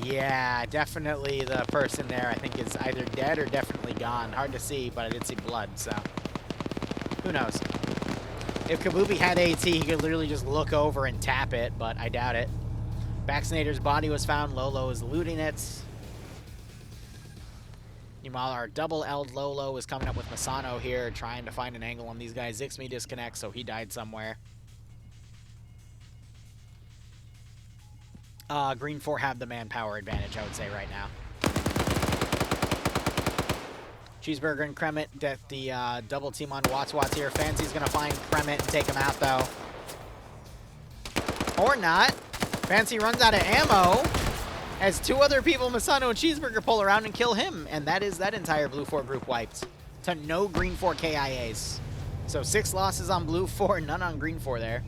yeah, definitely the person there I think is either dead or definitely gone. Hard to see, but I did see blood, so who knows. If Kabubi had AT, he could literally just look over and tap it, but I doubt it. Vaccinator's body was found. Lolo is looting it. Meanwhile, our double-L'd Lolo is coming up with Masano here, trying to find an angle on these guys. Zixme disconnects, so he died somewhere. Green 4 have the manpower advantage, I would say, right now. Cheeseburger and Kremet get the double team on Watts here. Fancy's going to find Kremet and take him out, though. Or not. Fancy runs out of ammo as 2 other people, Masano and Cheeseburger, pull around and kill him. And that is that entire Blue 4 group wiped to no Green 4 KIAs. So 6 losses on Blue 4, none on Green 4 there.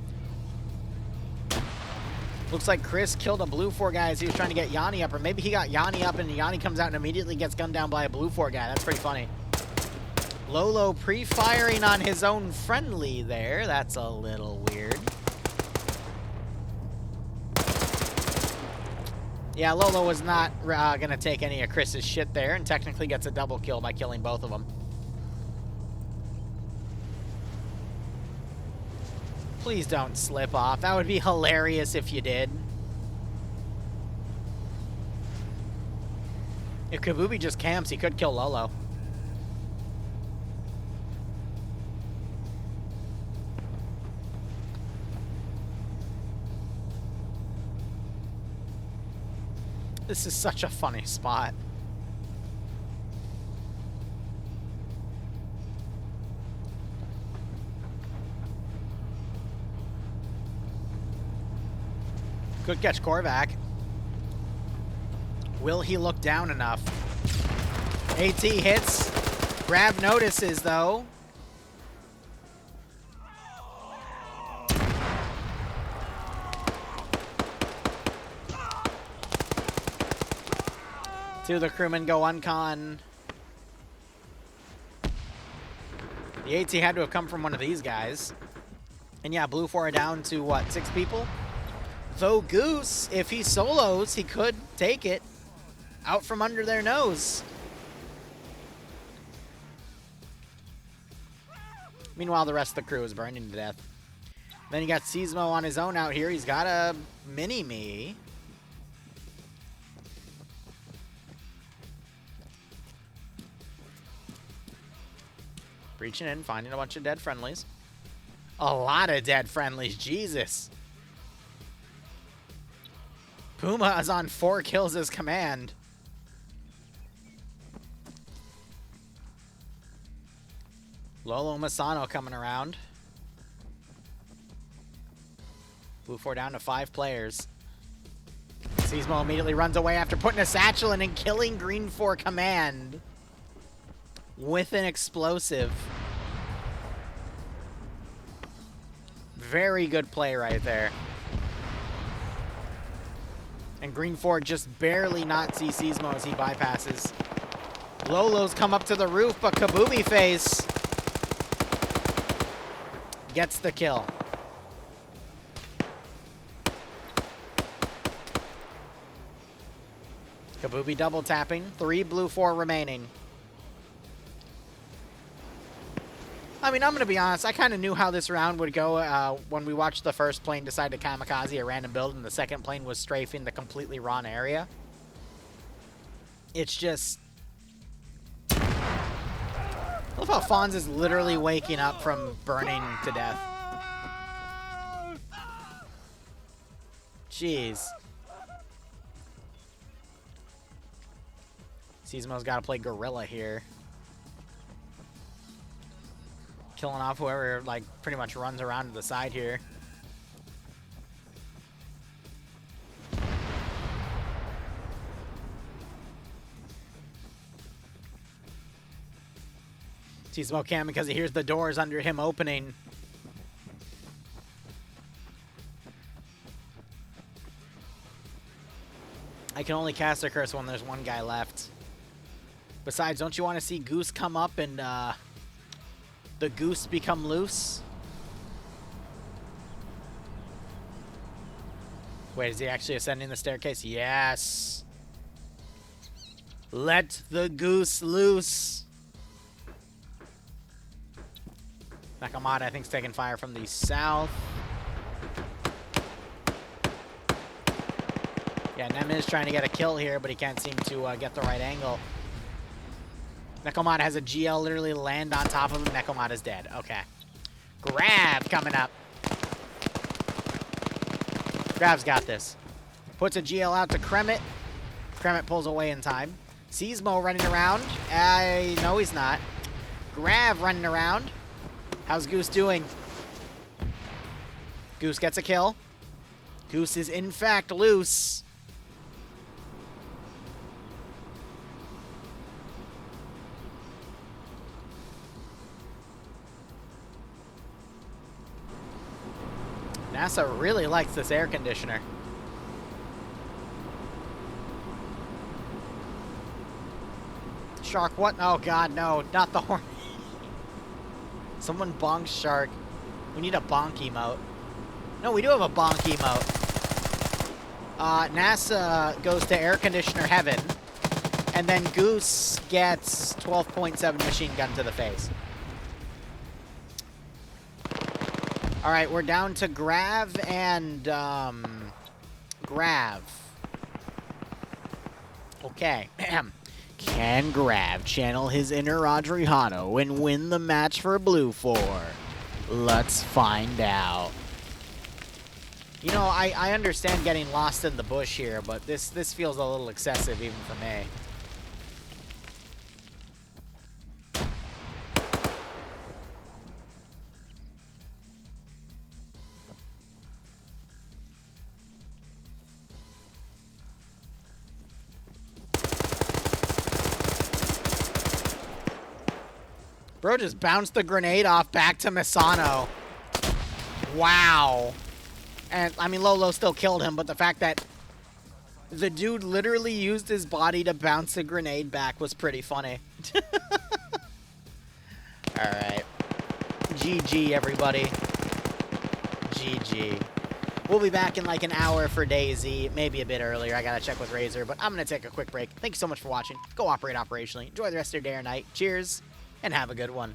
Looks like Chris killed a Blue 4 guy as he was trying to get Yanni up, or maybe he got Yanni up and Yanni comes out and immediately gets gunned down by a Blue 4 guy. That's pretty funny. Lolo pre-firing on his own friendly there. That's a little weird. Yeah, Lolo was not going to take any of Chris's shit there and technically gets a double kill by killing both of them. Please don't slip off. That would be hilarious if you did. If Kabubi just camps, he could kill Lolo. This is such a funny spot. Good catch, Korvac. Will he look down enough? AT hits. Grab notices, though. Two of the crewmen go uncon. The AT had to have come from one of these guys. And yeah, Blue 4 down to, what, 6 people? Though Goose, if he solos, he could take it out from under their nose. Meanwhile, the rest of the crew is burning to death. Then you got Seismo on his own out here. He's got a mini-me. Reaching in, finding a bunch of dead friendlies. A lot of dead friendlies, Jesus. Puma is on 4 kills as command. Lolo Masano coming around. Blue 4 down to 5 players. Seismo immediately runs away after putting a satchel in and killing Green 4 command with an explosive. Very good play right there. And Green 4 just barely not see Seismo as he bypasses. Lolo's come up to the roof, but Kabubi Face gets the kill. Kabubi double tapping. 3 Blue 4 remaining. I mean, I'm going to be honest. I kind of knew how this round would go when we watched the first plane decide to kamikaze a random build and the second plane was strafing the completely wrong area. It's just... I love how Fonz is literally waking up from burning to death. Jeez. Seismo's got to play Gorilla here. Killing off whoever, like, pretty much runs around to the side here. Seismo can because he hears the doors under him opening. I can only cast a curse when there's one guy left. Besides, don't you want to see Goose come up and, the Goose become loose? Wait, is he actually ascending the staircase? Yes! Let the Goose loose! Nakamata, I think, is taking fire from the south. Yeah, Nem is trying to get a kill here, but he can't seem to get the right angle. Nekomata has a GL literally land on top of him. Nekomata's dead. Okay. Grab coming up. Grab's got this. Puts a GL out to Kremet. Kremet pulls away in time. Seismo running around. No, he's not. Grab running around. How's Goose doing? Goose gets a kill. Goose is in fact loose. NASA really likes this air conditioner. Shark, what? Oh god, no, not the horn. Someone bonks Shark. We need a bonk emote. No, we do have a bonk emote. NASA goes to air conditioner heaven, and then Goose gets 12.7 machine gun to the face. Alright, we're down to Grav and, Grav. Okay. Can Grav channel his inner Rodriano and win the match for Blue 4? Let's find out. You know, I understand getting lost in the bush here, but this feels a little excessive even for me. Bro just bounced the grenade off back to Misano. Wow. And, I mean, Lolo still killed him, but the fact that the dude literally used his body to bounce a grenade back was pretty funny. Alright. GG, everybody. GG. We'll be back in like an hour for Daisy, maybe a bit earlier. I gotta check with Razor, but I'm gonna take a quick break. Thank you so much for watching. Go operate operationally. Enjoy the rest of your day or night. Cheers, and have a good one.